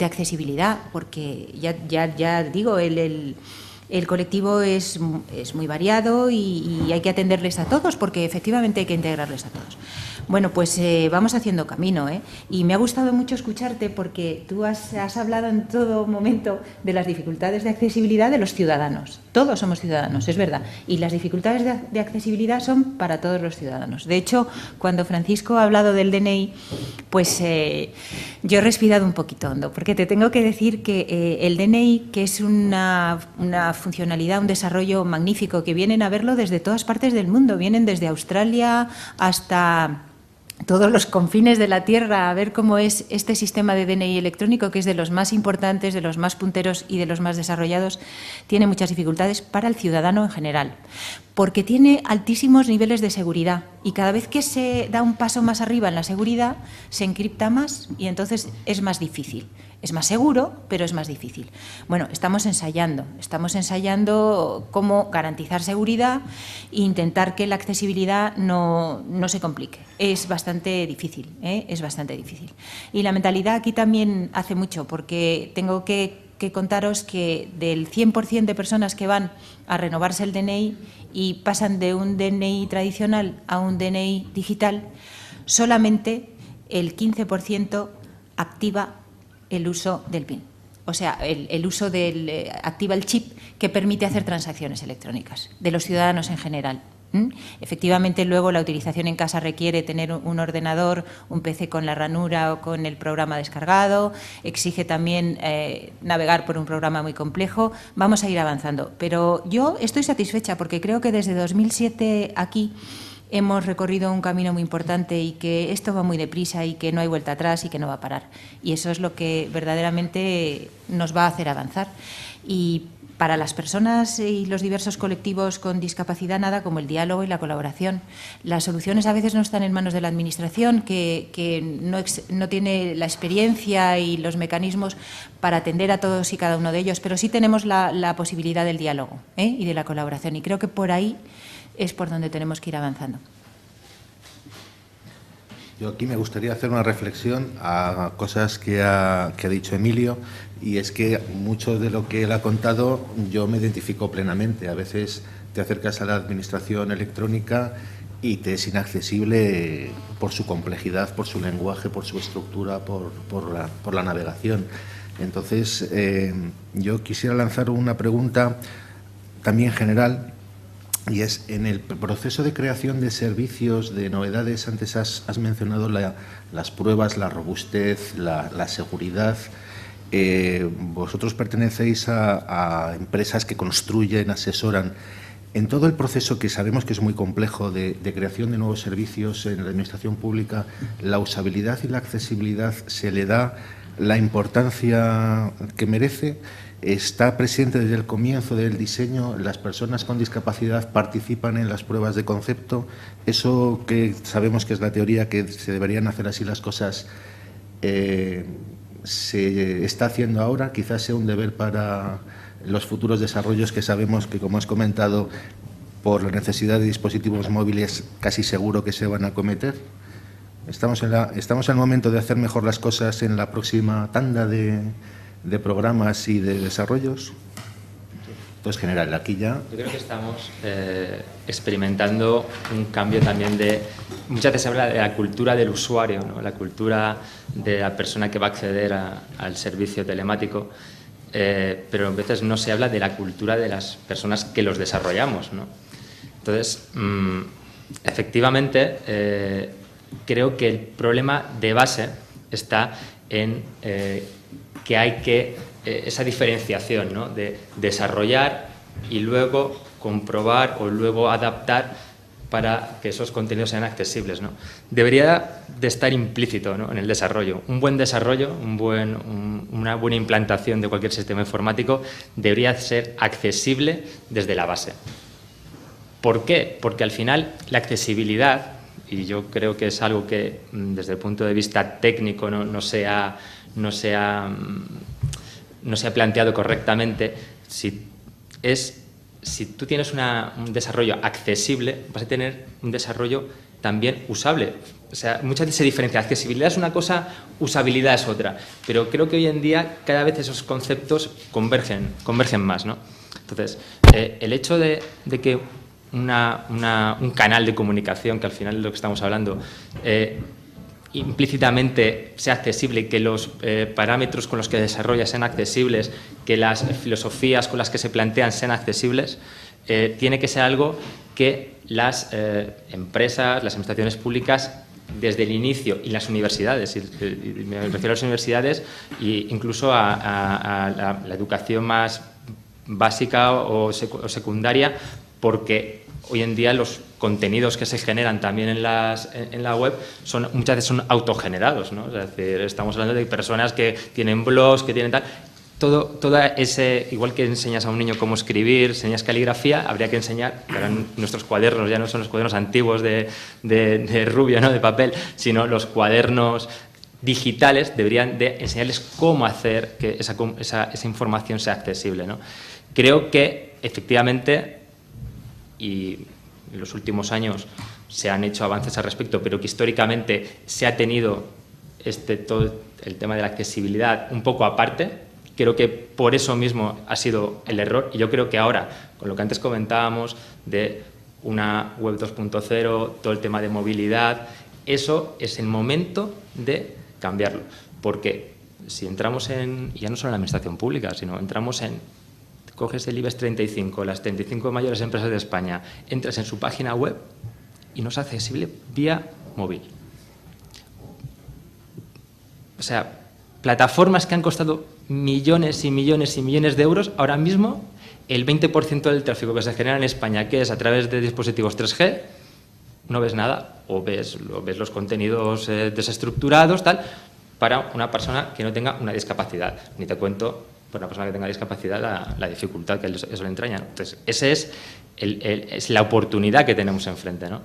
accesibilidad, porque ya digo, el colectivo es muy variado y hay que atenderles a todos, porque efectivamente hay que integrarles a todos. Bueno, pues vamos haciendo camino, y me ha gustado mucho escucharte porque tú has hablado en todo momento de las dificultades de accesibilidad de los ciudadanos. Todos somos ciudadanos, es verdad, y las dificultades de accesibilidad son para todos los ciudadanos. De hecho, cuando Francisco ha hablado del DNI, pues yo he respirado un poquito hondo, porque te tengo que decir que el DNI, que es una funcionalidad, un desarrollo magnífico, que vienen a verlo desde todas partes del mundo, vienen desde Australia hasta todos los confines de la Tierra a ver cómo es este sistema de DNI electrónico, que es de los más importantes, de los más punteros y de los más desarrollados. Tiene muchas dificultades para el ciudadano en general, porque tiene altísimos niveles de seguridad y cada vez que se da un paso más arriba en la seguridad se encripta más y entonces es más difícil. Es más seguro, pero es más difícil. Bueno, estamos ensayando cómo garantizar seguridad e intentar que la accesibilidad no se complique. Es bastante difícil, es bastante difícil. Y la mentalidad aquí también hace mucho, porque tengo que contaros que del 100% de personas que van a renovarse el DNI y pasan de un DNI tradicional a un DNI digital, solamente el 15% activa el uso del PIN, o sea, el uso activa el chip que permite hacer transacciones electrónicas de los ciudadanos en general. Efectivamente, luego la utilización en casa requiere tener un ordenador, un PC con la ranura o con el programa descargado, exige también navegar por un programa muy complejo. Vamos a ir avanzando, pero yo estoy satisfecha porque creo que desde 2007 aquí hemos recorrido un camino muy importante y que esto va muy deprisa y que no hay vuelta atrás y que no va a parar. Y eso es lo que verdaderamente nos va a hacer avanzar. Y para las personas y los diversos colectivos con discapacidad, nada como el diálogo y la colaboración. Las soluciones a veces no están en manos de la Administración, que no tiene la experiencia y los mecanismos para atender a todos y cada uno de ellos, pero sí tenemos la posibilidad del diálogo y de la colaboración. Y creo que por ahí es por donde tenemos que ir avanzando. Yo aquí me gustaría hacer una reflexión a cosas que ha dicho Emilio, y es que mucho de lo que él ha contado yo me identifico plenamente. A veces te acercas a la administración electrónica y te es inaccesible por su complejidad, por su lenguaje, por su estructura, por la navegación. Entonces, yo quisiera lanzar una pregunta también general, y es en el proceso de creación de servicios, de novedades. Antes has mencionado las pruebas, la robustez, la seguridad. Vosotros pertenecéis a empresas que construyen, asesoran. En todo el proceso, que sabemos que es muy complejo, de creación de nuevos servicios en la administración pública, la usabilidad y la accesibilidad se le da la importancia que merece. Está presente desde el comienzo del diseño. Las personas con discapacidad participan en las pruebas de concepto. Eso que sabemos que es la teoría, que se deberían hacer así las cosas, se está haciendo ahora. Quizás sea un deber para los futuros desarrollos, que sabemos que, como has comentado, por la necesidad de dispositivos móviles casi seguro que se van a cometer. Estamos en el momento de hacer mejor las cosas en la próxima tanda de programas y de desarrollos. Entonces, general, aquí ya... Yo creo que estamos experimentando un cambio también de... Muchas veces se habla de la cultura del usuario, ¿no? La cultura de la persona que va a acceder al servicio telemático, pero a veces no se habla de la cultura de las personas que los desarrollamos, ¿no? Entonces, efectivamente, creo que el problema de base está en que hay esa diferenciación, ¿no? De desarrollar y luego comprobar o luego adaptar para que esos contenidos sean accesibles, ¿no? Debería de estar implícito, ¿no? En el desarrollo. Un buen desarrollo, una buena implantación de cualquier sistema informático debería ser accesible desde la base. ¿Por qué? Porque al final la accesibilidad, y yo creo que es algo que desde el punto de vista técnico no se ha planteado correctamente. Si tú tienes un desarrollo accesible, vas a tener un desarrollo también usable. O sea, muchas veces se diferencia. Accesibilidad es una cosa, usabilidad es otra. Pero creo que hoy en día cada vez esos conceptos convergen más, ¿no? Entonces, el hecho de que un canal de comunicación, que al final es lo que estamos hablando, implícitamente sea accesible, que los parámetros con los que desarrolla sean accesibles, que las filosofías con las que se plantean sean accesibles, tiene que ser algo que las empresas, las administraciones públicas, desde el inicio, y las universidades, y me refiero a las universidades e incluso a la educación más básica o secundaria, porque hoy en día los contenidos que se generan también en la web muchas veces son autogenerados, ¿no? Es decir, estamos hablando de personas que tienen blogs, que tienen tal... Toda ese, igual que enseñas a un niño cómo escribir, enseñas caligrafía, habría que enseñar, ahora nuestros cuadernos ya no son los cuadernos antiguos de rubio, ¿no? De papel, sino los cuadernos digitales deberían de enseñarles cómo hacer que esa información sea accesible, ¿no? Creo que efectivamente, y en los últimos años se han hecho avances al respecto, pero que históricamente se ha tenido todo el tema de la accesibilidad un poco aparte. Creo que por eso mismo ha sido el error, y yo creo que ahora, con lo que antes comentábamos de una web 2.0, todo el tema de movilidad, eso es el momento de cambiarlo. Porque si entramos ya no solo en la administración pública, sino entramos coges el IBEX 35, las 35 mayores empresas de España, entras en su página web y no es accesible vía móvil. O sea, plataformas que han costado millones y millones y millones de euros, ahora mismo el 20% del tráfico que se genera en España, que es a través de dispositivos 3G, no ves nada, o ves los contenidos desestructurados, tal, para una persona que no tenga una discapacidad. Ni te cuento, para una persona que tenga discapacidad, la dificultad que eso le entraña, ¿no? Entonces, esa es la oportunidad que tenemos enfrente, ¿no?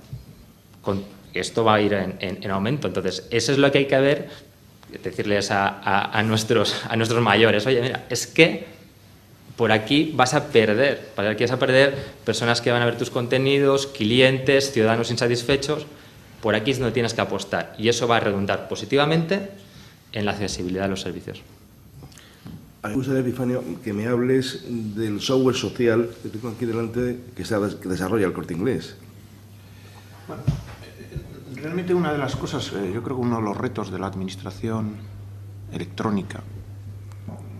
Esto va a ir en aumento. Entonces, eso es lo que hay que ver, decirles a nuestros mayores: oye, mira, es que por aquí vas a perder personas que van a ver tus contenidos, clientes, ciudadanos insatisfechos. Por aquí es donde tienes que apostar, y eso va a redundar positivamente en la accesibilidad de los servicios. Me gustaría, Epifanio, que me hables del software social que tengo aquí delante, que desarrolla el Corte Inglés. Bueno, realmente una de las cosas, yo creo que uno de los retos de la administración electrónica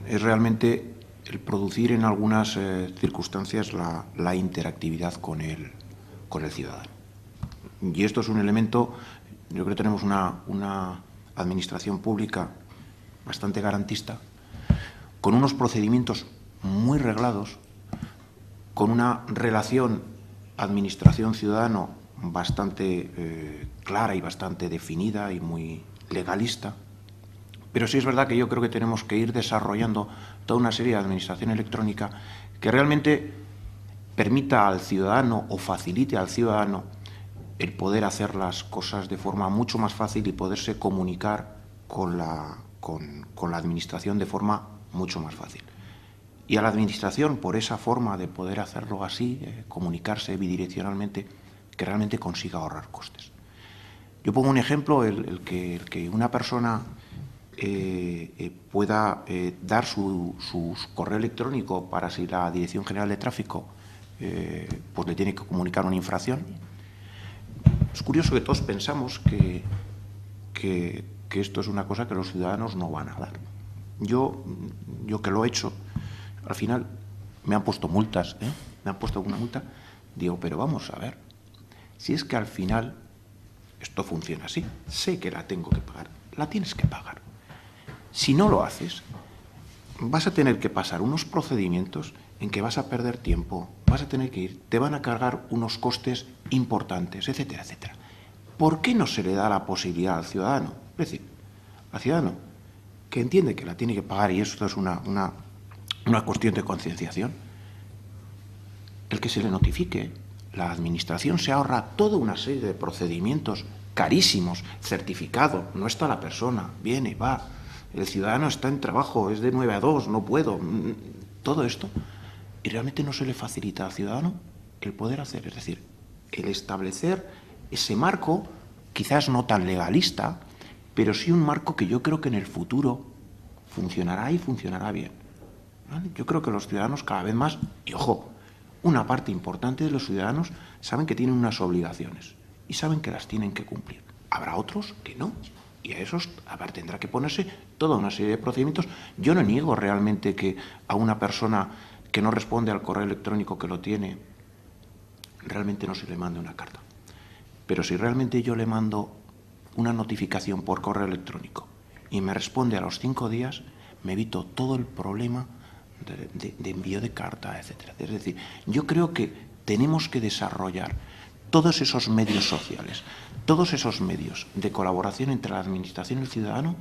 es realmente el producir en algunas circunstancias la interactividad con el ciudadano. Y esto es un elemento, yo creo que tenemos una administración pública bastante garantista, con unos procedimientos muy reglados, con una relación administración-ciudadano bastante clara y bastante definida y muy legalista. Pero sí es verdad que yo creo que tenemos que ir desarrollando toda una serie de administración electrónica que realmente permita al ciudadano o facilite al ciudadano el poder hacer las cosas de forma mucho más fácil y poderse comunicar con la administración de forma mucho más fácil. Y a la administración, por esa forma de poder hacerlo así, comunicarse bidireccionalmente, que realmente consiga ahorrar costes. Yo pongo un ejemplo, el que una persona pueda dar su correo electrónico para si la Dirección General de Tráfico pues le tiene que comunicar una infracción. Es curioso que todos pensamos que esto es una cosa que los ciudadanos no van a dar. Yo que lo he hecho, al final me han puesto multas, me han puesto alguna multa, digo, pero vamos a ver, si es que al final esto funciona así, sé que la tengo que pagar, la tienes que pagar. Si no lo haces, vas a tener que pasar unos procedimientos en que vas a perder tiempo, vas a tener que ir, te van a cargar unos costes importantes, etcétera, etcétera. ¿Por qué no se le da la posibilidad al ciudadano? Es decir, al ciudadano que entiende que la tiene que pagar, y esto es una cuestión de concienciación, el que se le notifique. La administración se ahorra toda una serie de procedimientos carísimos, certificado, no está la persona, viene, va, el ciudadano está en trabajo, es de 9 a 2, no puedo, todo esto, y realmente no se le facilita al ciudadano el poder hacer, es decir, el establecer ese marco, quizás no tan legalista, pero sí un marco que yo creo que en el futuro funcionará y funcionará bien. ¿Vale? Yo creo que los ciudadanos cada vez más, y ojo, una parte importante de los ciudadanos saben que tienen unas obligaciones y saben que las tienen que cumplir. Habrá otros que no, y a esos tendrá que ponerse toda una serie de procedimientos. Yo no niego realmente que a una persona que no responde al correo electrónico que lo tiene, realmente no se le mande una carta. Pero si realmente yo le mando una notificación por correo electrónico y me responde a los 5 días, me evito todo el problema de envío de carta, etcétera. Es decir, yo creo que tenemos que desarrollar todos esos medios sociales, todos esos medios de colaboración entre la administración y el ciudadano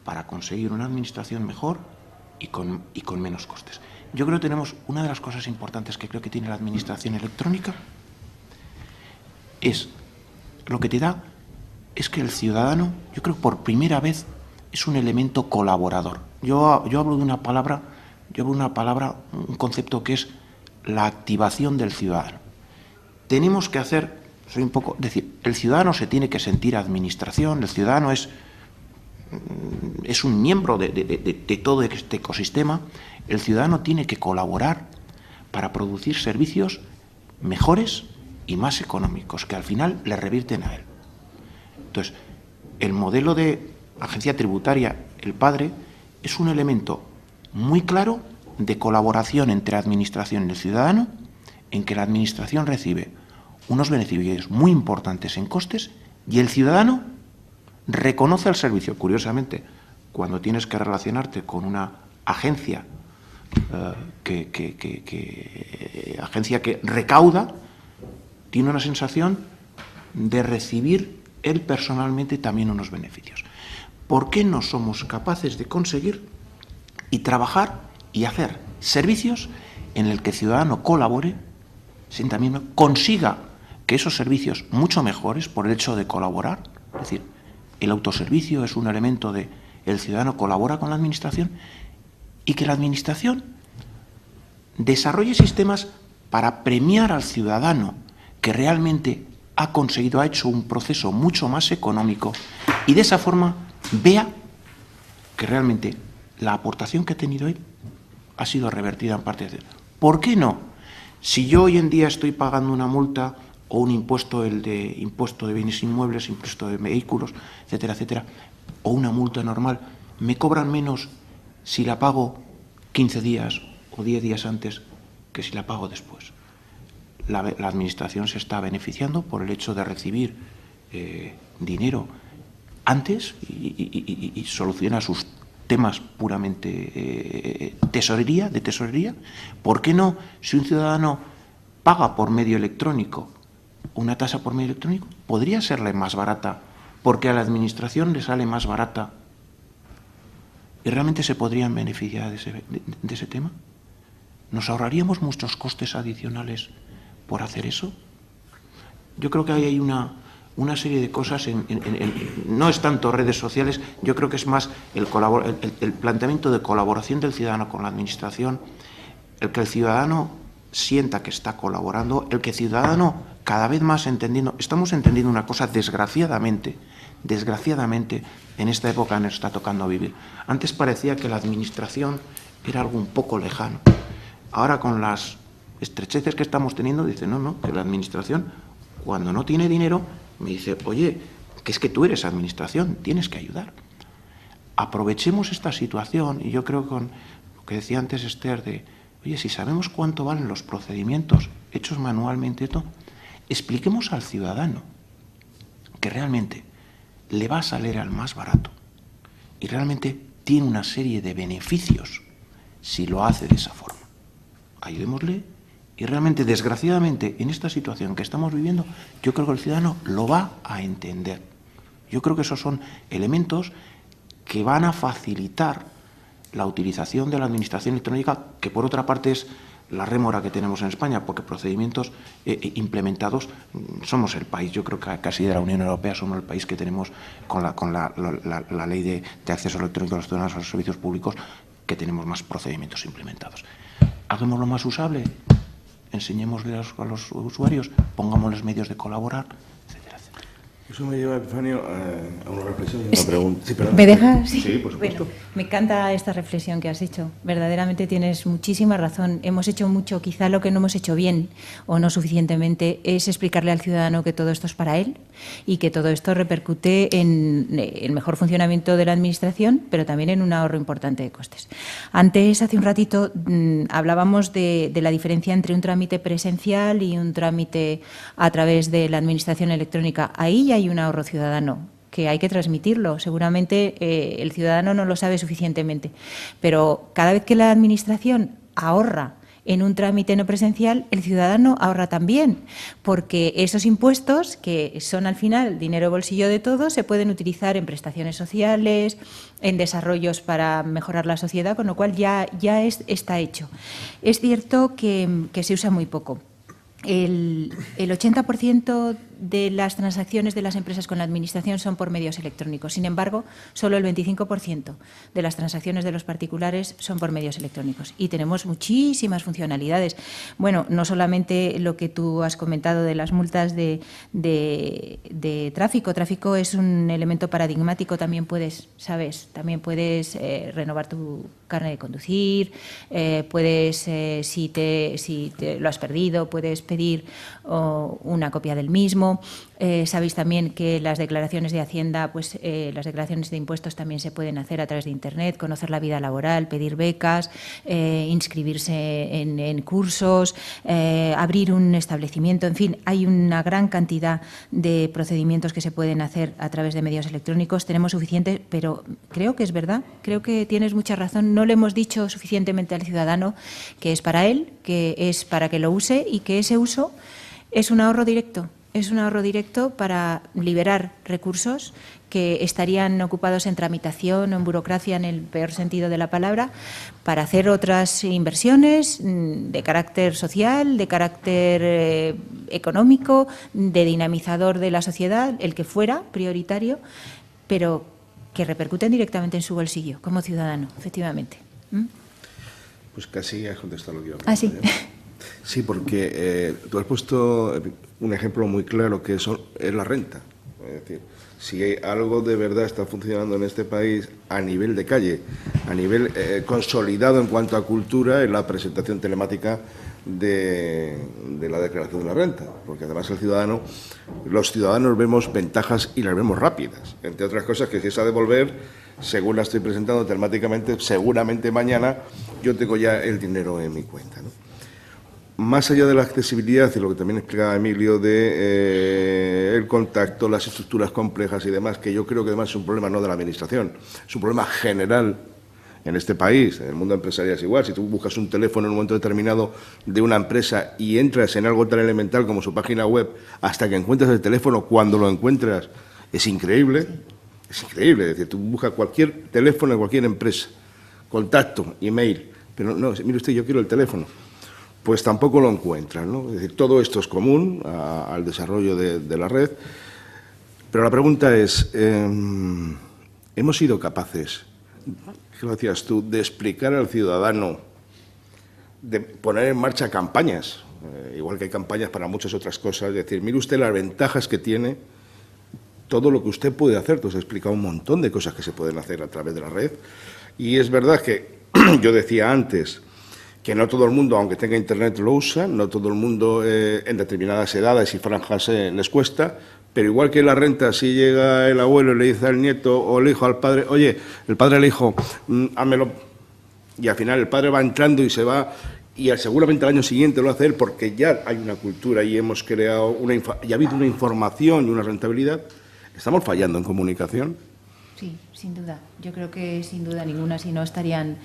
para conseguir una administración mejor y con menos costes. Yo creo que tenemos una de las cosas importantes que creo que tiene la administración electrónica, es lo que te da es que el ciudadano, yo creo que por primera vez es un elemento colaborador. Yo hablo de una palabra, un concepto que es la activación del ciudadano. Tenemos que hacer, decir, el ciudadano se tiene que sentir administración, el ciudadano es un miembro de todo este ecosistema, el ciudadano tiene que colaborar para producir servicios mejores y más económicos, que al final le revierten a él. Entonces, el modelo de agencia tributaria, el padre, es un elemento muy claro de colaboración entre la administración y el ciudadano, en que la administración recibe unos beneficios muy importantes en costes y el ciudadano reconoce el servicio. Curiosamente, cuando tienes que relacionarte con una agencia agencia que recauda, tiene una sensación de recibir él personalmente también unos beneficios. ¿Por qué no somos capaces de conseguir y trabajar y hacer servicios en el que el ciudadano colabore, también consiga que esos servicios mucho mejores por el hecho de colaborar? Es decir, el autoservicio es un elemento de el ciudadano colabora con la administración y que la administración desarrolle sistemas para premiar al ciudadano que realmente ha hecho un proceso mucho más económico y de esa forma vea que realmente la aportación que ha tenido él ha sido revertida en parte. ¿Por qué no? Si yo hoy en día estoy pagando una multa o un impuesto, impuesto de bienes inmuebles, impuesto de vehículos, etcétera, etcétera, o una multa normal, me cobran menos si la pago 15 días o 10 días antes que si la pago después. La Administración se está beneficiando por el hecho de recibir dinero antes y soluciona sus temas puramente de tesorería. ¿Por qué no, si un ciudadano paga por medio electrónico una tasa por medio electrónico, podría serle más barata porque a la Administración le sale más barata y realmente se podrían beneficiar de ese tema? ¿Nos ahorraríamos muchos costes adicionales por hacer eso? Yo creo que ahí hay una serie de cosas, no es tanto redes sociales, yo creo que es más el planteamiento de colaboración del ciudadano con la Administración, el que el ciudadano sienta que está colaborando, el que el ciudadano cada vez más estamos entendiendo una cosa desgraciadamente, en esta época nos está tocando vivir. Antes parecía que la Administración era algo un poco lejano. Ahora, con las estrecheces que estamos teniendo, dice, no, que la Administración, cuando no tiene dinero, me dice, oye, que es que tú eres Administración, tienes que ayudar. Aprovechemos esta situación, y yo creo con lo que decía antes Esther, de, oye, si sabemos cuánto valen los procedimientos hechos manualmente, expliquemos al ciudadano que realmente le va a salir al más barato y realmente tiene una serie de beneficios si lo hace de esa forma. Ayudémosle y realmente, desgraciadamente, en esta situación que estamos viviendo, yo creo que el ciudadano lo va a entender. Yo creo que esos son elementos que van a facilitar la utilización de la Administración electrónica, que por otra parte es la rémora que tenemos en España, porque procedimientos implementados, somos el país, yo creo que casi de la Unión Europea, somos el país que tenemos con la ley de acceso electrónico a los ciudadanos a los servicios públicos, que tenemos más procedimientos implementados. Hagámoslo más usable, enseñémosle a los usuarios, pongámosles medios de colaborar, etcétera, etcétera. Eso me lleva, Epifanio, a una reflexión y una pregunta. Sí, perdón. ¿Me dejas? Sí, por supuesto. Bueno, me encanta esta reflexión que has hecho. Verdaderamente tienes muchísima razón. Hemos hecho mucho, quizá lo que no hemos hecho bien o no suficientemente es explicarle al ciudadano que todo esto es para él y que todo esto repercute en el mejor funcionamiento de la Administración, pero también en un ahorro importante de costes. Antes, hace un ratito, hablábamos de la diferencia entre un trámite presencial y un trámite a través de la Administración electrónica. Ahí ya hay un ahorro ciudadano que hay que transmitirlo. Seguramente el ciudadano no lo sabe suficientemente, pero cada vez que la Administración ahorra en un trámite no presencial, el ciudadano ahorra también, porque esos impuestos, que son al final dinero bolsillo de todos, se pueden utilizar en prestaciones sociales, en desarrollos para mejorar la sociedad, con lo cual ya está hecho. Es cierto que se usa muy poco. El 80% de las transacciones de las empresas con la Administración son por medios electrónicos. Sin embargo, solo el 25% de las transacciones de los particulares son por medios electrónicos. Y tenemos muchísimas funcionalidades. Bueno, no solamente lo que tú has comentado de las multas de tráfico. Tráfico es un elemento paradigmático. También puedes, ¿sabes? También puedes renovar tu carnet de conducir, puedes, si te lo has perdido, puedes pedir una copia del mismo. Sabéis también que las declaraciones de Hacienda, pues las declaraciones de impuestos también se pueden hacer a través de Internet, conocer la vida laboral, pedir becas, inscribirse en cursos, abrir un establecimiento, en fin, hay una gran cantidad de procedimientos que se pueden hacer a través de medios electrónicos. Tenemos suficiente, pero creo que es verdad, creo que tienes mucha razón. No le hemos dicho suficientemente al ciudadano que es para él, que es para que lo use y que ese uso es un ahorro directo. Es un ahorro directo para liberar recursos que estarían ocupados en tramitación o en burocracia, en el peor sentido de la palabra, para hacer otras inversiones de carácter social, de carácter económico, de dinamizador de la sociedad, el que fuera prioritario, pero que repercuten directamente en su bolsillo, como ciudadano, efectivamente. Pues casi has contestado lo que iba a Ah, sí. Sí, porque tú has puesto un ejemplo muy claro que es la renta. Es decir, si algo de verdad está funcionando en este país a nivel de calle, a nivel consolidado en cuanto a cultura, es la presentación telemática de la declaración de la renta, porque además los ciudadanos vemos ventajas y las vemos rápidas, entre otras cosas que si se ha de devolver, según la estoy presentando telemáticamente, seguramente mañana yo tengo ya el dinero en mi cuenta, ¿no? Más allá de la accesibilidad y lo que también explicaba Emilio de el contacto, las estructuras complejas y demás, que yo creo que además es un problema no de la Administración, es un problema general en este país, en el mundo empresarial es igual. Si tú buscas un teléfono en un momento determinado de una empresa y entras en algo tan elemental como su página web, hasta que encuentras el teléfono, cuando lo encuentras, es increíble. Es increíble. Es decir, tú buscas cualquier teléfono de cualquier empresa, contacto, email, pero no, mire usted, yo quiero el teléfono. Pues tampoco lo encuentran, ¿no? Es decir, todo esto es común al desarrollo de la red, pero la pregunta es, ¿hemos sido capaces, ¿qué lo decías tú?, de explicar al ciudadano, de poner en marcha campañas, igual que hay campañas para muchas otras cosas, es decir, mire usted las ventajas que tiene, todo lo que usted puede hacer? Tú has explicado un montón de cosas que se pueden hacer a través de la red, y es verdad que yo decía antes que no todo el mundo, aunque tenga internet, lo usa, no todo el mundo en determinadas edades y franjas les cuesta, pero igual que la renta, si llega el abuelo y le dice al nieto o el hijo al padre, oye, el padre al hijo, házmelo, y al final el padre va entrando y se va, y seguramente al año siguiente lo hace él, porque ya hay una cultura y hemos creado y ha habido una información y una rentabilidad. ¿Estamos fallando en comunicación? Sí, sin duda. Yo creo que sin duda ninguna, si no estarían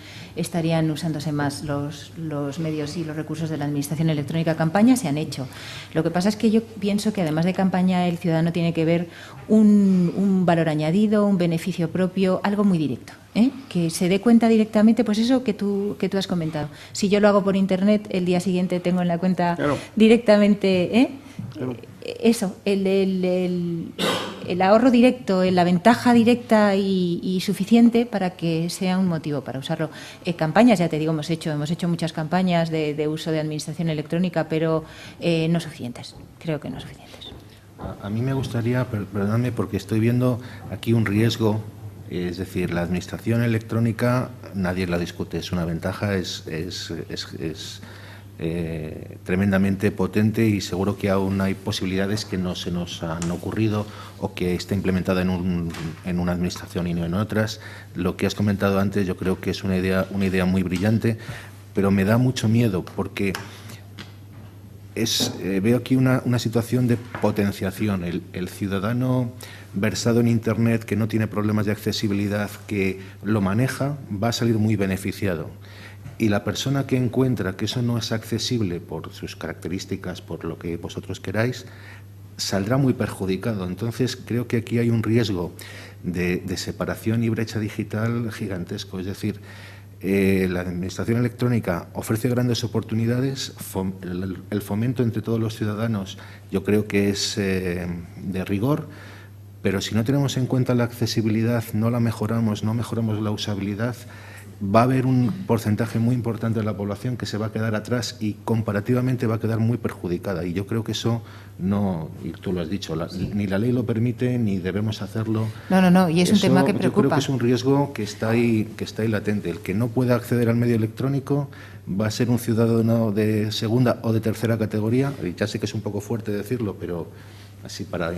usándose más los medios y los recursos de la Administración electrónica. Campañas se han hecho. Lo que pasa es que yo pienso que además de campaña el ciudadano tiene que ver un valor añadido, un beneficio propio, algo muy directo, que se dé cuenta directamente, pues eso que tú has comentado. Si yo lo hago por Internet, el día siguiente tengo en la cuenta directamente... Claro. Eso, el ahorro directo, la ventaja directa y suficiente para que sea un motivo para usarlo. Campañas, ya te digo, hemos hecho muchas campañas de uso de administración electrónica, pero no suficientes, creo que no suficientes. A mí me gustaría, perdóname, porque estoy viendo aquí un riesgo, es decir, la administración electrónica nadie la discute, es una ventaja, es tremendamente potente y seguro que aún hay posibilidades que no se nos han ocurrido o que está implementada en una administración y no en otras. Lo que has comentado antes yo creo que es una idea muy brillante, pero me da mucho miedo porque veo aquí una situación de potenciación. El ciudadano versado en Internet que no tiene problemas de accesibilidad, que lo maneja, va a salir muy beneficiado. Y la persona que encuentra que eso no es accesible por sus características, por lo que vosotros queráis, saldrá muy perjudicado. Entonces, creo que aquí hay un riesgo de separación y brecha digital gigantesco. Es decir, la administración electrónica ofrece grandes oportunidades, el fomento entre todos los ciudadanos yo creo que es de rigor, pero si no tenemos en cuenta la accesibilidad, no mejoramos la usabilidad, va a haber un porcentaje muy importante de la población que se va a quedar atrás y comparativamente va a quedar muy perjudicada. Y yo creo que eso no, y tú lo has dicho, ni la ley lo permite ni debemos hacerlo. No, y es un tema que preocupa. Yo creo que es un riesgo que está ahí latente. El que no pueda acceder al medio electrónico va a ser un ciudadano de segunda o de tercera categoría. Y ya sé que es un poco fuerte decirlo, pero así para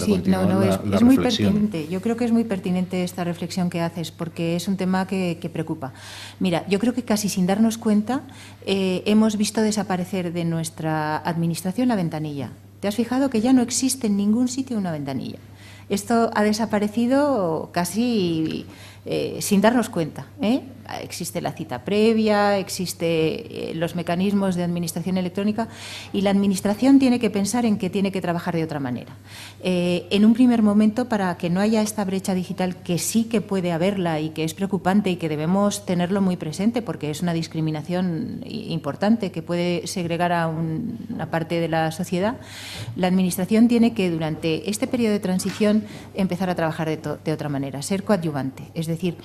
continuar la es muy reflexión. pertinente. Yo creo que es muy pertinente esta reflexión que haces porque es un tema que preocupa. Mira, yo creo que casi sin darnos cuenta hemos visto desaparecer de nuestra administración la ventanilla. ¿Te has fijado que ya no existe en ningún sitio una ventanilla? Esto ha desaparecido casi sin darnos cuenta, Existe la cita previa, existe los mecanismos de administración electrónica y la administración tiene que pensar en que tiene que trabajar de otra manera. En un primer momento, para que no haya esta brecha digital, que sí que puede haberla y que es preocupante y que debemos tenerlo muy presente porque es una discriminación importante que puede segregar a una parte de la sociedad, la administración tiene que durante este periodo de transición empezar a trabajar de otra manera, ser coadyuvante. Es decir,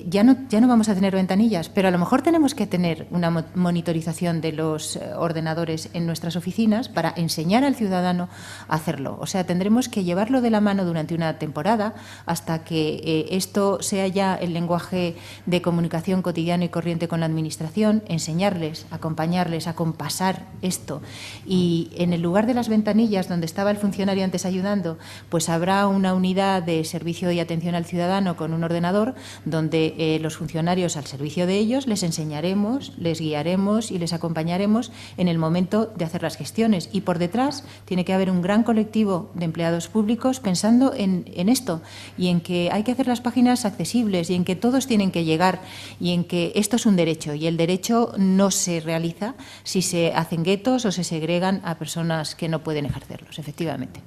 ya no vamos a tener ventanillas, pero a lo mejor tenemos que tener una monitorización de los ordenadores en nuestras oficinas para enseñar al ciudadano a hacerlo. O sea, tendremos que llevarlo de la mano durante una temporada hasta que esto sea ya el lenguaje de comunicación cotidiano y corriente con la administración, enseñarles, acompañarles a compasar esto. Y en el lugar de las ventanillas donde estaba el funcionario antes ayudando, pues habrá una unidad de servicio y atención al ciudadano con un ordenador ordenador donde los funcionarios al servicio de ellos les enseñaremos, les guiaremos y les acompañaremos en el momento de hacer las gestiones. Y por detrás tiene que haber un gran colectivo de empleados públicos pensando en esto y en que hay que hacer las páginas accesibles y en que todos tienen que llegar y en que esto es un derecho y el derecho no se realiza si se hacen guetos o se segregan a personas que no pueden ejercerlos, efectivamente.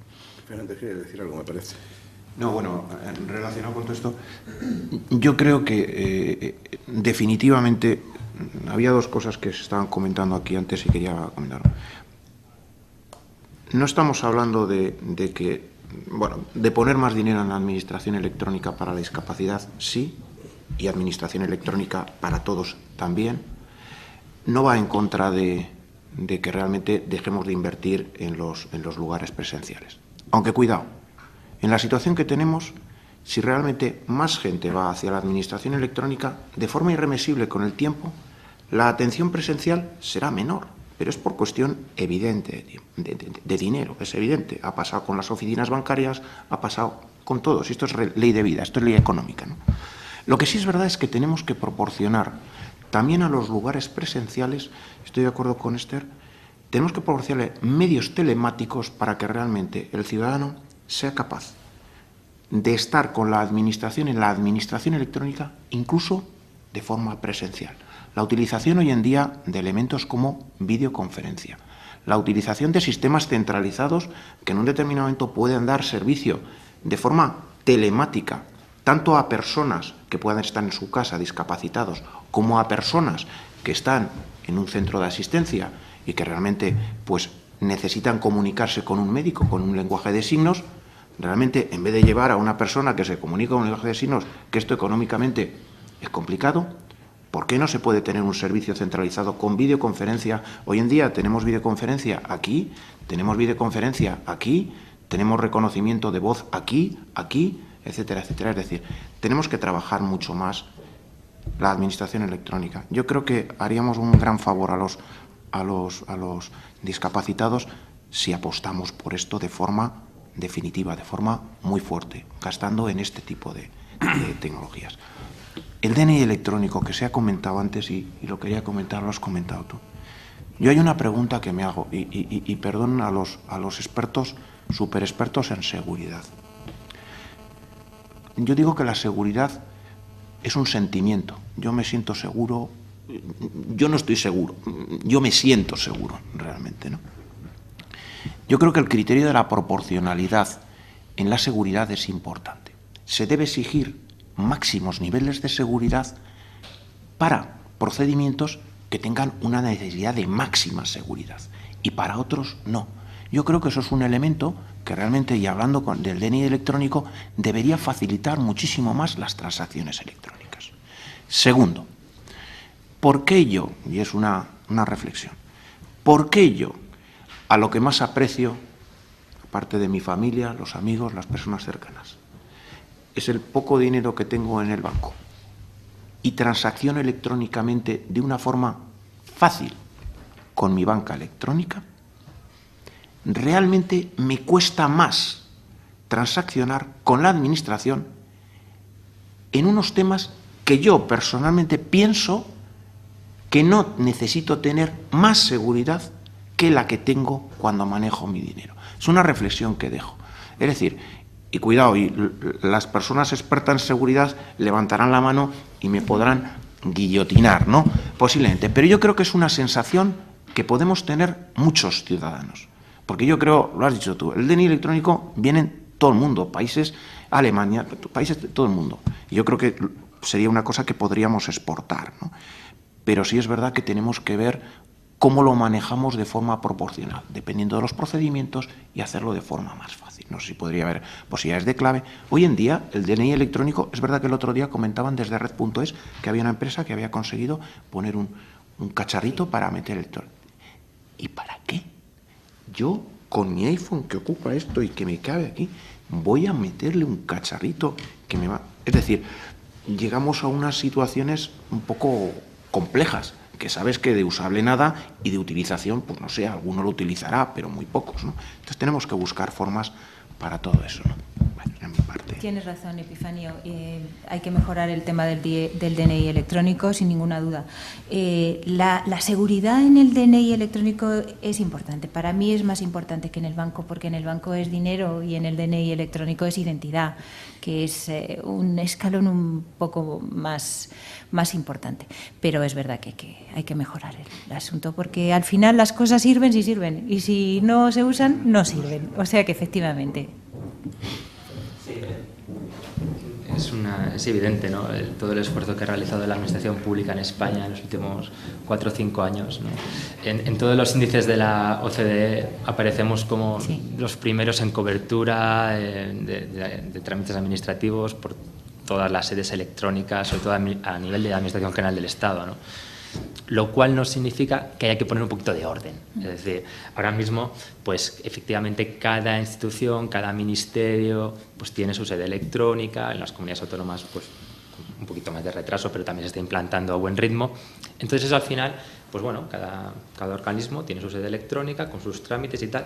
Fernando, ¿quiere decir algo, me parece? No, bueno, relacionado con todo esto, yo creo que definitivamente había dos cosas que se estaban comentando aquí antes y quería comentar. No estamos hablando de poner más dinero en la administración electrónica para la discapacidad, sí, y administración electrónica para todos también. No va en contra de que realmente dejemos de invertir en los lugares presenciales. Aunque cuidado, en la situación que tenemos, si realmente más gente va hacia la administración electrónica, de forma irreversible con el tiempo, la atención presencial será menor, pero es por cuestión evidente de dinero, es evidente. Ha pasado con las oficinas bancarias, ha pasado con todos. Esto es ley de vida, esto es ley económica, ¿no? Lo que sí es verdad es que tenemos que proporcionar también a los lugares presenciales, estoy de acuerdo con Esther, tenemos que proporcionarle medios telemáticos para que realmente el ciudadano sea capaz de estar con la administración en la administración electrónica, incluso de forma presencial. La utilización hoy en día de elementos como videoconferencia, la utilización de sistemas centralizados que en un determinado momento pueden dar servicio de forma telemática, tanto a personas que puedan estar en su casa discapacitados, como a personas que están en un centro de asistencia y que realmente pues necesitan comunicarse con un médico con un lenguaje de signos. Realmente, en vez de llevar a una persona que se comunica con un lenguaje de signos, que esto económicamente es complicado, ¿por qué no se puede tener un servicio centralizado con videoconferencia? Hoy en día tenemos videoconferencia aquí, tenemos videoconferencia aquí, tenemos reconocimiento de voz aquí, etcétera, etcétera. Es decir, tenemos que trabajar mucho más la administración electrónica. Yo creo que haríamos un gran favor a los discapacitados si apostamos por esto de forma definitiva, de forma muy fuerte, gastando en este tipo de tecnologías. El DNI electrónico que se ha comentado antes y lo quería comentar, lo has comentado tú. Yo hay una pregunta que me hago y perdón a los expertos, super expertos en seguridad. Yo digo que la seguridad es un sentimiento. Yo me siento seguro, yo no estoy seguro, yo me siento seguro realmente, ¿no? Yo creo que el criterio de la proporcionalidad en la seguridad es importante. Se debe exigir máximos niveles de seguridad para procedimientos que tengan una necesidad de máxima seguridad y para otros no. Yo creo que eso es un elemento que realmente, y hablando del DNI electrónico, debería facilitar muchísimo más las transacciones electrónicas. Segundo, ¿por qué yo? Y es una reflexión. ¿Por qué yo, a lo que más aprecio, aparte de mi familia, los amigos, las personas cercanas, es el poco dinero que tengo en el banco y transacciono electrónicamente de una forma fácil con mi banca electrónica? Realmente me cuesta más transaccionar con la administración en unos temas que yo personalmente pienso que no necesito tener más seguridad que la que tengo cuando manejo mi dinero. Es una reflexión que dejo. Es decir, y cuidado, y las personas expertas en seguridad levantarán la mano y me podrán guillotinar, ¿no? Posiblemente. Pero yo creo que es una sensación que podemos tener muchos ciudadanos. Porque yo creo, lo has dicho tú, el DNI electrónico viene en todo el mundo, países, Alemania, países de todo el mundo. Y yo creo que sería una cosa que podríamos exportar, ¿no? Pero sí es verdad que tenemos que ver cómo lo manejamos de forma proporcional, dependiendo de los procedimientos, y hacerlo de forma más fácil. No sé si podría haber posibilidades de clave. Hoy en día, el DNI electrónico, es verdad que el otro día comentaban desde Red.es que había una empresa que había conseguido poner un cacharrito para meter el... ¿Y para qué? Yo, con mi iPhone que ocupa esto y que me cabe aquí, voy a meterle un cacharrito que me va... Es decir, llegamos a unas situaciones un poco complejas, que sabes que de usable nada y de utilización, pues no sé, alguno lo utilizará, pero muy pocos, ¿no? Entonces tenemos que buscar formas para todo eso, ¿no? Bueno, en mi parte. Tienes razón, Epifanio. Hay que mejorar el tema del DNI electrónico, sin ninguna duda. La seguridad en el DNI electrónico es importante. Para mí es más importante que en el banco, porque en el banco es dinero y en el DNI electrónico es identidad, que es un escalón un poco más importante. Pero es verdad que hay que mejorar el asunto, porque al final las cosas sirven si sirven, y si no se usan, no sirven. O sea que efectivamente. Es evidente, ¿no? Todo el esfuerzo que ha realizado la Administración Pública en España en los últimos 4 o 5 años, ¿no? En todos los índices de la OCDE aparecemos como los primeros en cobertura de trámites administrativos por todas las sedes electrónicas, sobre todo a nivel de la Administración General del Estado, ¿no? Lo cual no significa que haya que poner un poquito de orden. Es decir, ahora mismo, pues efectivamente cada institución, cada ministerio, pues tiene su sede electrónica. En las comunidades autónomas, pues un poquito más de retraso, pero también se está implantando a buen ritmo. Entonces eso al final, pues bueno, cada organismo tiene su sede electrónica con sus trámites y tal.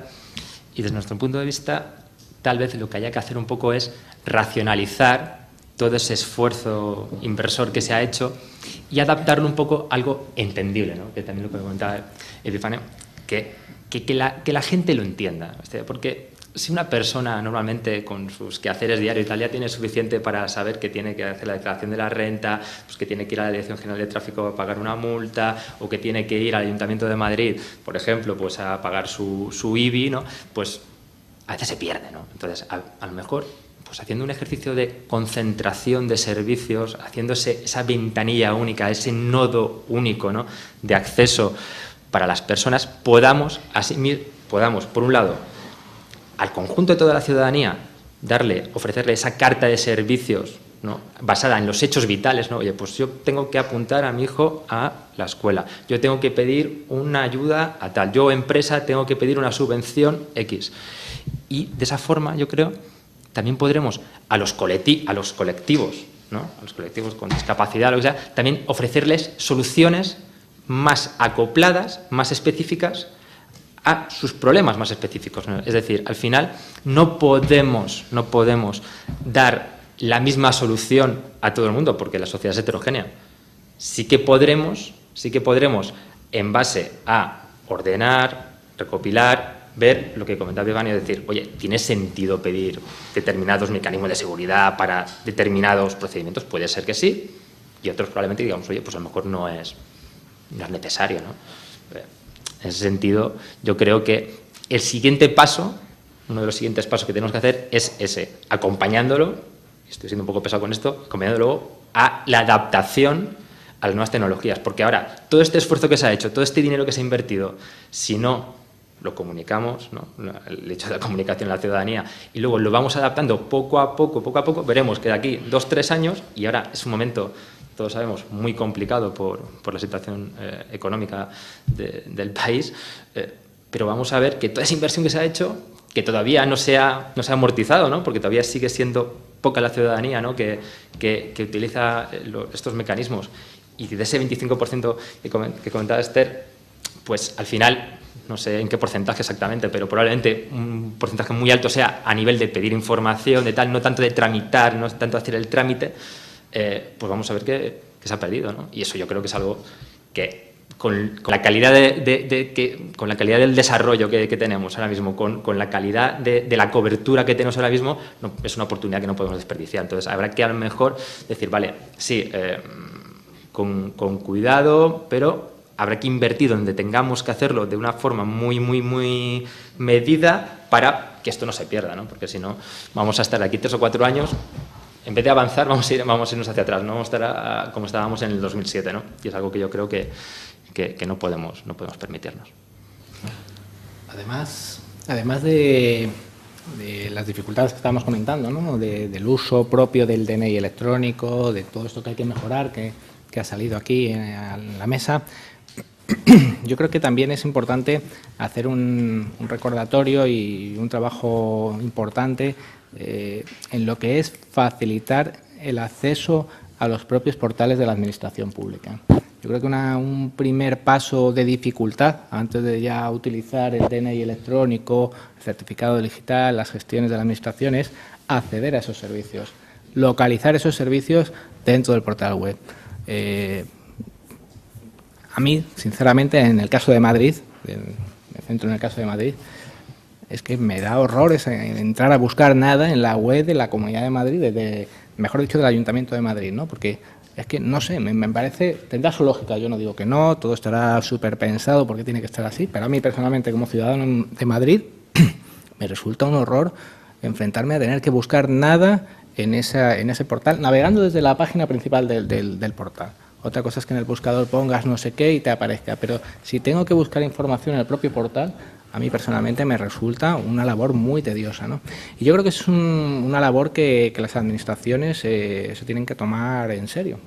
Y desde nuestro punto de vista, tal vez lo que haya que hacer un poco es racionalizar todo ese esfuerzo inversor que se ha hecho y adaptarlo un poco a algo entendible, ¿no? Que también lo que comentaba Epifanio, que la gente lo entienda. Porque si una persona normalmente con sus quehaceres diarios y tal ya tiene suficiente para saber que tiene que hacer la declaración de la renta, pues que tiene que ir a la Dirección General de Tráfico a pagar una multa, o que tiene que ir al Ayuntamiento de Madrid, por ejemplo, pues a pagar su IBI, ¿no? Pues a veces se pierde, ¿no? Entonces, a lo mejor, pues haciendo un ejercicio de concentración de servicios, haciendo esa ventanilla única, ese nodo único, ¿no? De acceso para las personas, podamos, por un lado, al conjunto de toda la ciudadanía, ofrecerle esa carta de servicios, ¿no? Basada en los hechos vitales, ¿no? Oye, pues yo tengo que apuntar a mi hijo a la escuela, yo tengo que pedir una ayuda a tal, yo empresa tengo que pedir una subvención X. Y de esa forma, yo creo, también podremos a los colectivos, ¿no? A los colectivos con discapacidad, lo que sea, también ofrecerles soluciones más acopladas, más específicas a sus problemas más específicos, ¿no? Es decir, al final no podemos dar la misma solución a todo el mundo porque la sociedad es heterogénea. Sí que podremos, en base a ordenar, recopilar, ver lo que comentaba Iván y decir, oye, ¿tiene sentido pedir determinados mecanismos de seguridad para determinados procedimientos? Puede ser que sí, y otros probablemente digamos, oye, pues a lo mejor no es necesario, ¿no? En ese sentido, yo creo que el siguiente paso, uno de los siguientes pasos que tenemos que hacer es ese, acompañándolo, estoy siendo un poco pesado con esto, acompañándolo a la adaptación a las nuevas tecnologías, porque ahora todo este esfuerzo que se ha hecho, todo este dinero que se ha invertido, si no lo comunicamos, ¿no? El hecho de la comunicación a la ciudadanía, y luego lo vamos adaptando poco a poco, veremos que de aquí 2 o 3 años, y ahora es un momento, todos sabemos, muy complicado por la situación económica del país, pero vamos a ver que toda esa inversión que se ha hecho, que todavía no se ha amortizado, ¿no? Porque todavía sigue siendo poca la ciudadanía, ¿no? que utiliza estos mecanismos, y de ese 25% que comentaba Esther, pues al final, no sé en qué porcentaje exactamente, pero probablemente un porcentaje muy alto sea a nivel de pedir información, de tal, no tanto de tramitar, no tanto hacer el trámite, pues vamos a ver que se ha perdido, ¿no? Y eso yo creo que es algo que con la calidad con la calidad del desarrollo que tenemos ahora mismo, con la calidad de la cobertura que tenemos ahora mismo, no, es una oportunidad que no podemos desperdiciar. Entonces habrá que a lo mejor decir, vale, sí, con cuidado, pero habrá que invertir donde tengamos que hacerlo de una forma muy medida para que esto no se pierda, ¿no? Porque si no, vamos a estar aquí 3 o 4 años, en vez de avanzar, vamos a irnos hacia atrás, no vamos a estar como estábamos en el 2007, ¿no? Y es algo que yo creo que no podemos permitirnos. Además de las dificultades que estábamos comentando, ¿no? Del uso propio del DNI electrónico, de todo esto que hay que mejorar, que ha salido aquí en la mesa, yo creo que también es importante hacer un recordatorio y un trabajo importante en lo que es facilitar el acceso a los propios portales de la Administración Pública. Yo creo que un primer paso de dificultad, antes de ya utilizar el DNI electrónico, el certificado digital, las gestiones de la Administración, es acceder a esos servicios, localizar esos servicios dentro del portal web. A mí, sinceramente, en el caso de Madrid, me centro en el caso de Madrid, es que me da horrores entrar a buscar nada en la web de la Comunidad de Madrid, mejor dicho, del Ayuntamiento de Madrid, ¿no? Porque es que, no sé, me parece, tendrá su lógica, yo no digo que no, todo estará súper pensado porque tiene que estar así, pero a mí personalmente, como ciudadano de Madrid, me resulta un horror enfrentarme a tener que buscar nada en ese portal, navegando desde la página principal del portal. Otra cosa es que en el buscador pongas no sé qué y te aparezca, pero si tengo que buscar información en el propio portal, a mí personalmente me resulta una labor muy tediosa, ¿no? Y yo creo que es una labor que las administraciones se tienen que tomar en serio.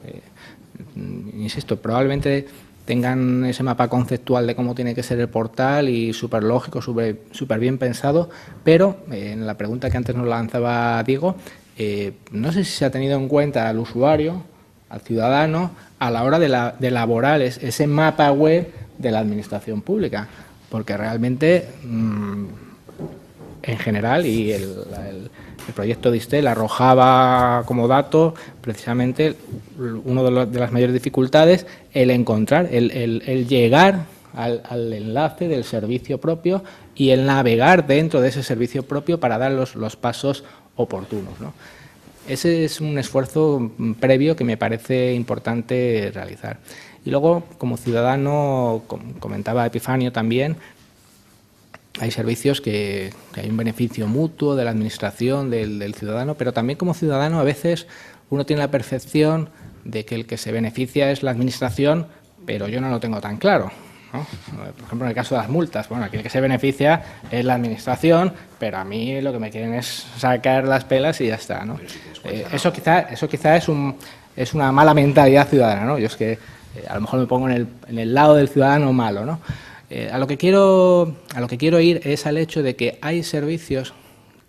Insisto, probablemente tengan ese mapa conceptual de cómo tiene que ser el portal y súper lógico, súper bien pensado, pero en la pregunta que antes nos lanzaba Diego, no sé si se ha tenido en cuenta al usuario, al ciudadano, a la hora de elaborar ese mapa web de la administración pública, porque realmente, en general, y el proyecto de ISTEL arrojaba como dato precisamente una de las mayores dificultades, el encontrar, el llegar al enlace del servicio propio y el navegar dentro de ese servicio propio para dar los pasos oportunos, ¿no? Ese es un esfuerzo previo que me parece importante realizar. Y luego, como ciudadano, comentaba Epifanio también, hay servicios que hay un beneficio mutuo de la administración, del ciudadano, pero también como ciudadano a veces uno tiene la percepción de que el que se beneficia es la administración, pero yo no lo tengo tan claro, ¿no? Por ejemplo, en el caso de las multas, bueno, aquí el que se beneficia es la administración, pero a mí lo que me quieren es sacar las pelas y ya está, ¿no? Eso quizá es una mala mentalidad ciudadana, ¿no? Yo es que a lo mejor me pongo en el lado del ciudadano malo, ¿no? A lo que quiero ir es al hecho de que hay servicios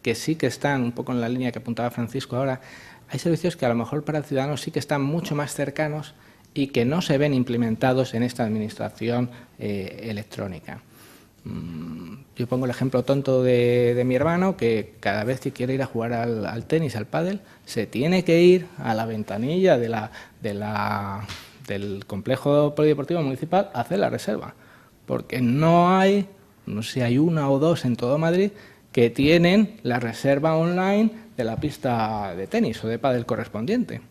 que sí que están, un poco en la línea que apuntaba Francisco ahora, hay servicios que a lo mejor para el ciudadano sí que están mucho más cercanos y que no se ven implementados en esta administración electrónica. Yo pongo el ejemplo tonto de mi hermano, que cada vez que quiere ir a jugar al tenis, al pádel, se tiene que ir a la ventanilla del complejo polideportivo municipal a hacer la reserva, porque no hay, no sé si hay una o dos en todo Madrid, que tienen la reserva online de la pista de tenis o de pádel correspondiente.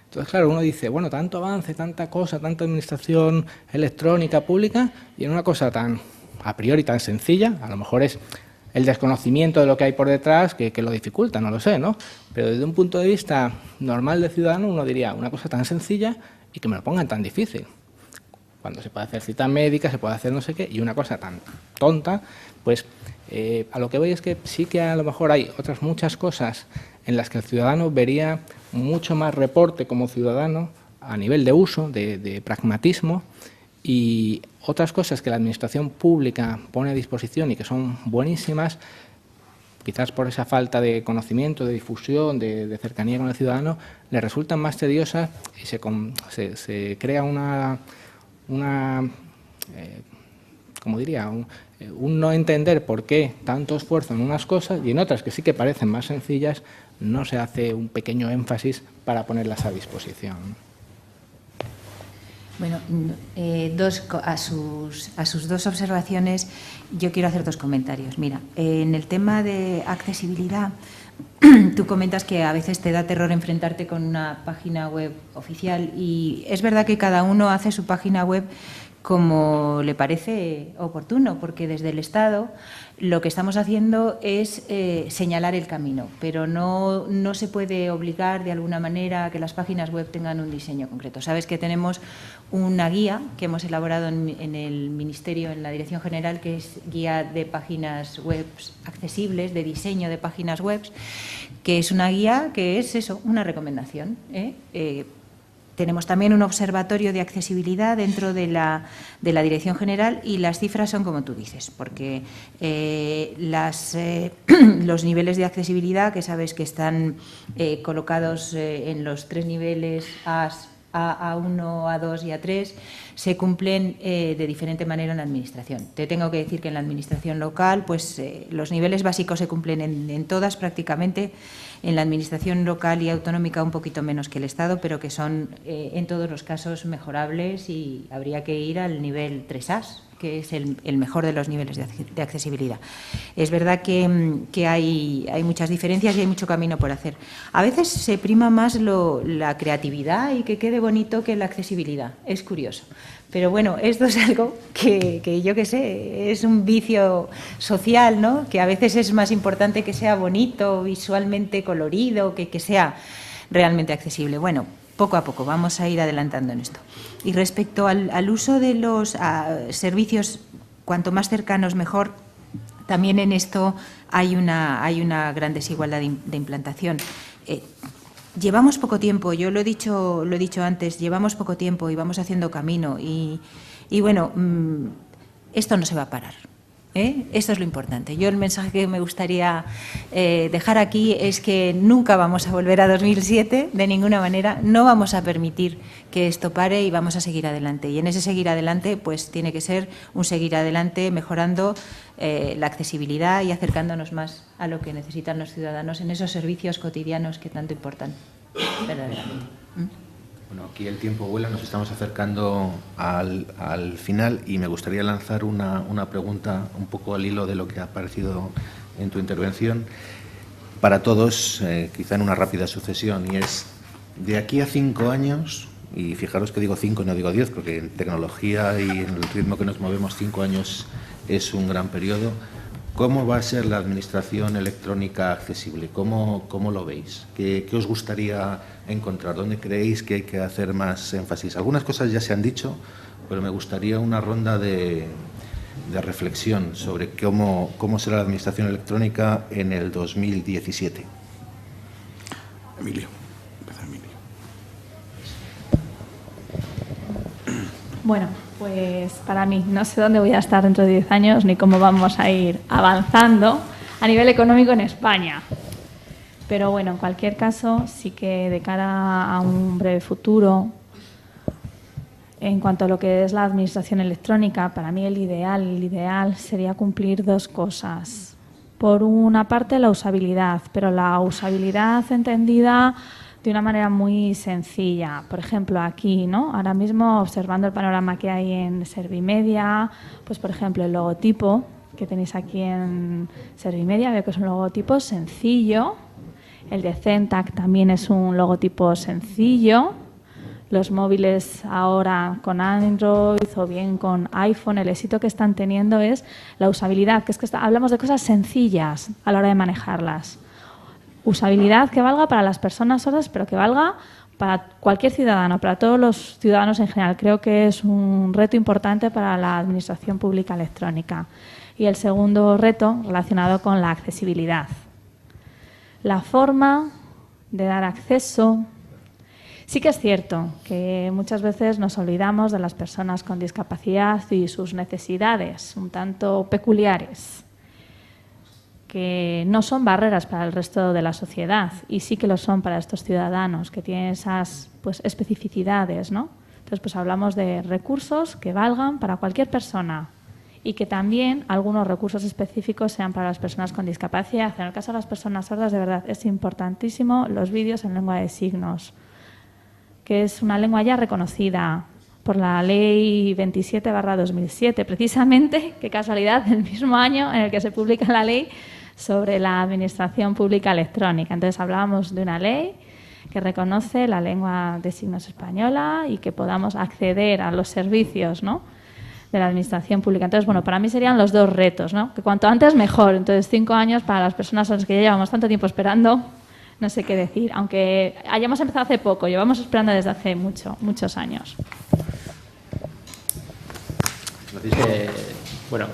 Entonces, claro, uno dice, bueno, tanto avance, tanta cosa, tanta administración electrónica pública, y en una cosa tan a priori tan sencilla, a lo mejor es el desconocimiento de lo que hay por detrás que lo dificulta, no lo sé, ¿no? Pero desde un punto de vista normal de ciudadano uno diría, una cosa tan sencilla y que me lo pongan tan difícil. Cuando se puede hacer cita médica, se puede hacer no sé qué, y una cosa tan tonta, pues a lo que voy es que sí que a lo mejor hay otras muchas cosas en las que el ciudadano vería mucho más reporte como ciudadano a nivel de uso, de pragmatismo, y otras cosas que la administración pública pone a disposición y que son buenísimas, quizás por esa falta de conocimiento, de difusión, de cercanía con el ciudadano, le resultan más tediosas y se crea como diría, un no entender por qué tanto esfuerzo en unas cosas y en otras que sí que parecen más sencillas no se hace un pequeño énfasis para ponerlas a disposición. Bueno, a sus dos observaciones yo quiero hacer dos comentarios. Mira, en el tema de accesibilidad, tú comentas que a veces te da terror enfrentarte con una página web oficial y es verdad que cada uno hace su página web como le parece oportuno, porque desde el Estado lo que estamos haciendo es señalar el camino, pero no se puede obligar de alguna manera a que las páginas web tengan un diseño concreto. Sabes que tenemos una guía que hemos elaborado en el Ministerio, en la Dirección General, que es guía de páginas web accesibles, de diseño de páginas web, que es una guía que es eso, una recomendación, tenemos también un observatorio de accesibilidad dentro de la Dirección General y las cifras son como tú dices, porque los niveles de accesibilidad, que sabes que están colocados en los 3 niveles A1, A2 y A3, se cumplen de diferente manera en la Administración. Te tengo que decir que en la Administración local pues los niveles básicos se cumplen en todas prácticamente, en la Administración local y autonómica un poquito menos que el Estado, pero que son en todos los casos mejorables y habría que ir al nivel 3A, que es el mejor de los niveles de accesibilidad. Es verdad que hay muchas diferencias y hay mucho camino por hacer. A veces se prima más la creatividad y que quede bonito que la accesibilidad. Es curioso. Pero bueno, esto es algo que yo qué sé, es un vicio social, ¿no? Que a veces es más importante que sea bonito, visualmente colorido, que sea realmente accesible. Bueno, poco a poco vamos a ir adelantando en esto. Y respecto al uso de los servicios, cuanto más cercanos mejor, también en esto hay una gran desigualdad de implantación. Llevamos poco tiempo, yo lo he dicho antes, llevamos poco tiempo y vamos haciendo camino y bueno, esto no se va a parar. Esto es lo importante. Yo el mensaje que me gustaría dejar aquí es que nunca vamos a volver a 2007, de ninguna manera. No vamos a permitir que esto pare y vamos a seguir adelante. Y en ese seguir adelante, pues tiene que ser un seguir adelante mejorando la accesibilidad y acercándonos más a lo que necesitan los ciudadanos en esos servicios cotidianos que tanto importan verdaderamente. Bueno, aquí el tiempo vuela, nos estamos acercando al final y me gustaría lanzar una pregunta un poco al hilo de lo que ha aparecido en tu intervención para todos, quizá en una rápida sucesión, y es, de aquí a 5 años, y fijaros que digo 5 y no digo 10, porque en tecnología y en el ritmo que nos movemos 5 años es un gran periodo, ¿cómo va a ser la administración electrónica accesible? ¿Cómo lo veis? ¿Qué os gustaría encontrar? ¿Dónde creéis que hay que hacer más énfasis? Algunas cosas ya se han dicho, pero me gustaría una ronda de reflexión sobre cómo será la administración electrónica en el 2017. Emilio. Empieza Emilio. Bueno, pues para mí, no sé dónde voy a estar dentro de 10 años ni cómo vamos a ir avanzando a nivel económico en España. Pero bueno, en cualquier caso, sí que de cara a un breve futuro, en cuanto a lo que es la administración electrónica, para mí el ideal sería cumplir 2 cosas. Por una parte, la usabilidad, pero la usabilidad entendida de una manera muy sencilla. Por ejemplo, aquí, ¿no? Ahora mismo, observando el panorama que hay en Servimedia, pues por ejemplo, el logotipo que tenéis aquí en Servimedia, veo que es un logotipo sencillo. El de Centac también es un logotipo sencillo. Los móviles ahora con Android o bien con iPhone, el éxito que están teniendo es la usabilidad, que es que hablamos de cosas sencillas a la hora de manejarlas. Usabilidad que valga para las personas sordas, pero que valga para cualquier ciudadano, para todos los ciudadanos en general. Creo que es un reto importante para la administración pública electrónica. Y el segundo reto relacionado con la accesibilidad. La forma de dar acceso. Sí que es cierto que muchas veces nos olvidamos de las personas con discapacidad y sus necesidades un tanto peculiares, que no son barreras para el resto de la sociedad y sí que lo son para estos ciudadanos que tienen esas especificidades, ¿no? Entonces, pues hablamos de recursos que valgan para cualquier persona y que también algunos recursos específicos sean para las personas con discapacidad. En el caso de las personas sordas, de verdad, es importantísimo los vídeos en lengua de signos, que es una lengua ya reconocida por la Ley 27/2007, precisamente, qué casualidad, el mismo año en el que se publica la ley sobre la administración pública electrónica. Entonces hablábamos de una ley que reconoce la lengua de signos española y que podamos acceder a los servicios, ¿no?, de la administración pública. Entonces, bueno, para mí serían los 2 retos, ¿no? Que cuanto antes mejor. Entonces, 5 años para las personas a las que ya llevamos tanto tiempo esperando, no sé qué decir. Aunque hayamos empezado hace poco, llevamos esperando desde hace muchos años. Bueno,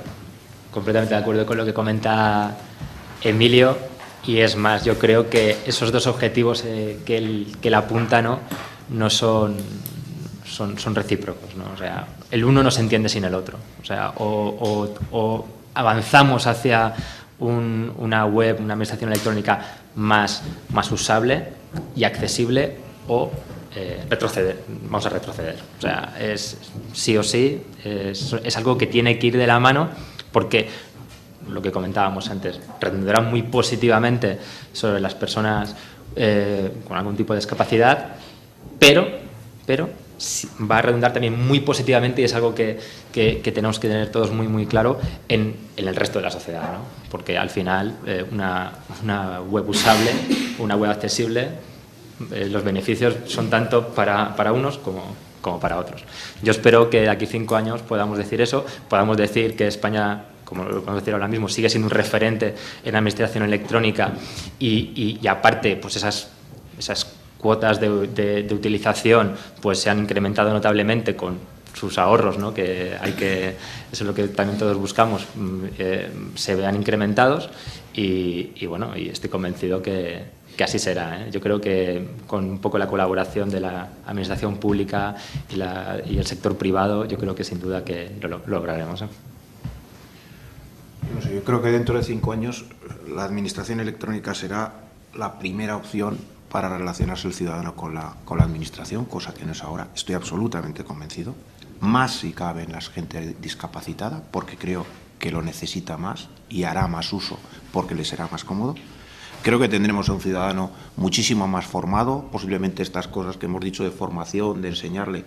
completamente de acuerdo con lo que comenta Emilio, y es más, yo creo que esos 2 objetivos que él apunta, no son recíprocos, ¿no? O sea, el uno no se entiende sin el otro. O sea, o avanzamos hacia una web, una administración electrónica más usable y accesible, o vamos a retroceder. O sea, es sí o sí, es algo que tiene que ir de la mano, porque lo que comentábamos antes, redundará muy positivamente sobre las personas con algún tipo de discapacidad, pero va a redundar también muy positivamente, y es algo que tenemos que tener todos muy claro en el resto de la sociedad, ¿no? Porque al final una web usable, una web accesible, los beneficios son tanto para unos como para otros. Yo espero que de aquí 5 años podamos decir eso, podamos decir que España, como lo podemos decir ahora mismo, sigue siendo un referente en administración electrónica, y aparte, pues esas cuotas de utilización pues se han incrementado notablemente con sus ahorros, ¿no? Que eso es lo que también todos buscamos, se vean incrementados, y bueno, y estoy convencido que así será, ¿eh? Yo creo que con un poco la colaboración de la administración pública y el sector privado, yo creo que sin duda que lo lograremos, ¿eh? No sé, yo creo que dentro de 5 años la administración electrónica será la primera opción para relacionarse el ciudadano con la administración, cosa que no es ahora. Estoy absolutamente convencido. Más si cabe en la gente discapacitada, porque creo que lo necesita más y hará más uso porque le será más cómodo. Creo que tendremos a un ciudadano muchísimo más formado, posiblemente estas cosas que hemos dicho de formación, de enseñarle. El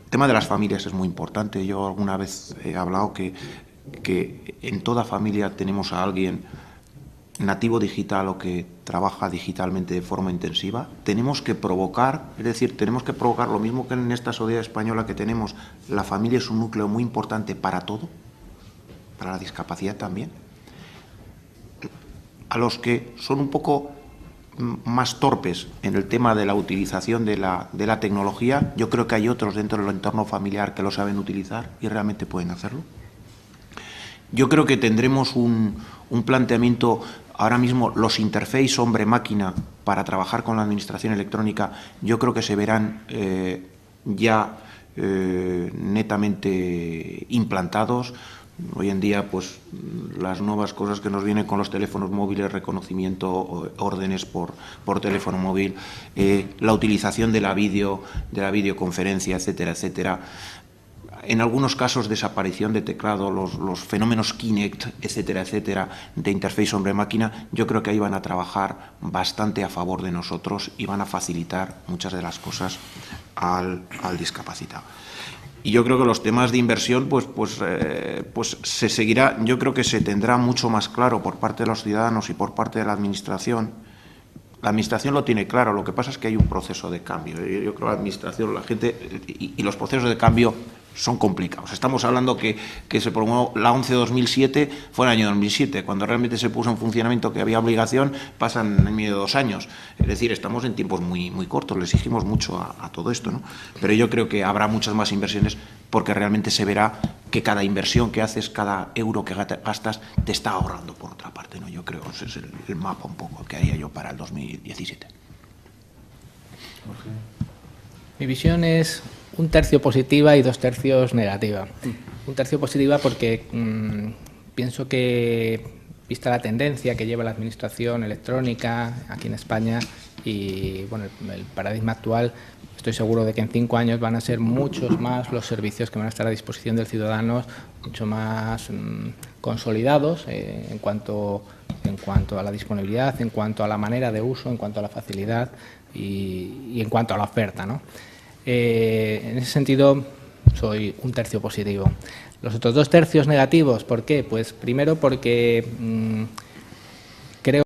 tema de las familias es muy importante. Yo alguna vez he hablado que en toda familia tenemos a alguien nativo digital o que trabaja digitalmente de forma intensiva. Tenemos que provocar, es decir, tenemos que provocar lo mismo que en esta sociedad española que tenemos. La familia es un núcleo muy importante para todo, para la discapacidad también. A los que son un poco más torpes en el tema de la utilización de la tecnología, yo creo que hay otros dentro del entorno familiar que lo saben utilizar y realmente pueden hacerlo. Yo creo que tendremos un planteamiento, ahora mismo los interface hombre-máquina para trabajar con la administración electrónica, yo creo que se verán netamente implantados. Hoy en día, pues las nuevas cosas que nos vienen con los teléfonos móviles, reconocimiento, órdenes por teléfono móvil, la utilización de la videoconferencia, etcétera, etcétera. En algunos casos, desaparición de teclado, los fenómenos Kinect, etcétera, etcétera, de interface hombre-máquina, yo creo que ahí van a trabajar bastante a favor de nosotros y van a facilitar muchas de las cosas al discapacitado. Y yo creo que los temas de inversión, pues se seguirá, yo creo que se tendrá mucho más claro por parte de los ciudadanos y por parte de la administración. La administración lo tiene claro, lo que pasa es que hay un proceso de cambio. Yo creo que la administración, la gente y los procesos de cambio son complicados. Estamos hablando que se promulgó la 11-2007, fue en el año 2007, cuando realmente se puso en funcionamiento que había obligación, pasan en medio de 2 años. Es decir, estamos en tiempos muy cortos, le exigimos mucho a todo esto, ¿no? Pero yo creo que habrá muchas más inversiones porque realmente se verá que cada inversión que haces, cada euro que gastas, te está ahorrando por otra parte, ¿no? Yo creo que ese es el mapa un poco que haría yo para el 2017. Mi visión es 1/3 positiva y 2/3 negativa. 1/3 positiva porque pienso que, vista la tendencia que lleva la administración electrónica aquí en España y bueno, el paradigma actual, estoy seguro de que en 5 años van a ser muchos más los servicios que van a estar a disposición del ciudadano, mucho más consolidados en cuanto a la disponibilidad, en cuanto a la manera de uso, en cuanto a la facilidad y en cuanto a la oferta, ¿no? En ese sentido, soy 1/3 positivo. Los otros 2/3 negativos, ¿por qué? Pues primero porque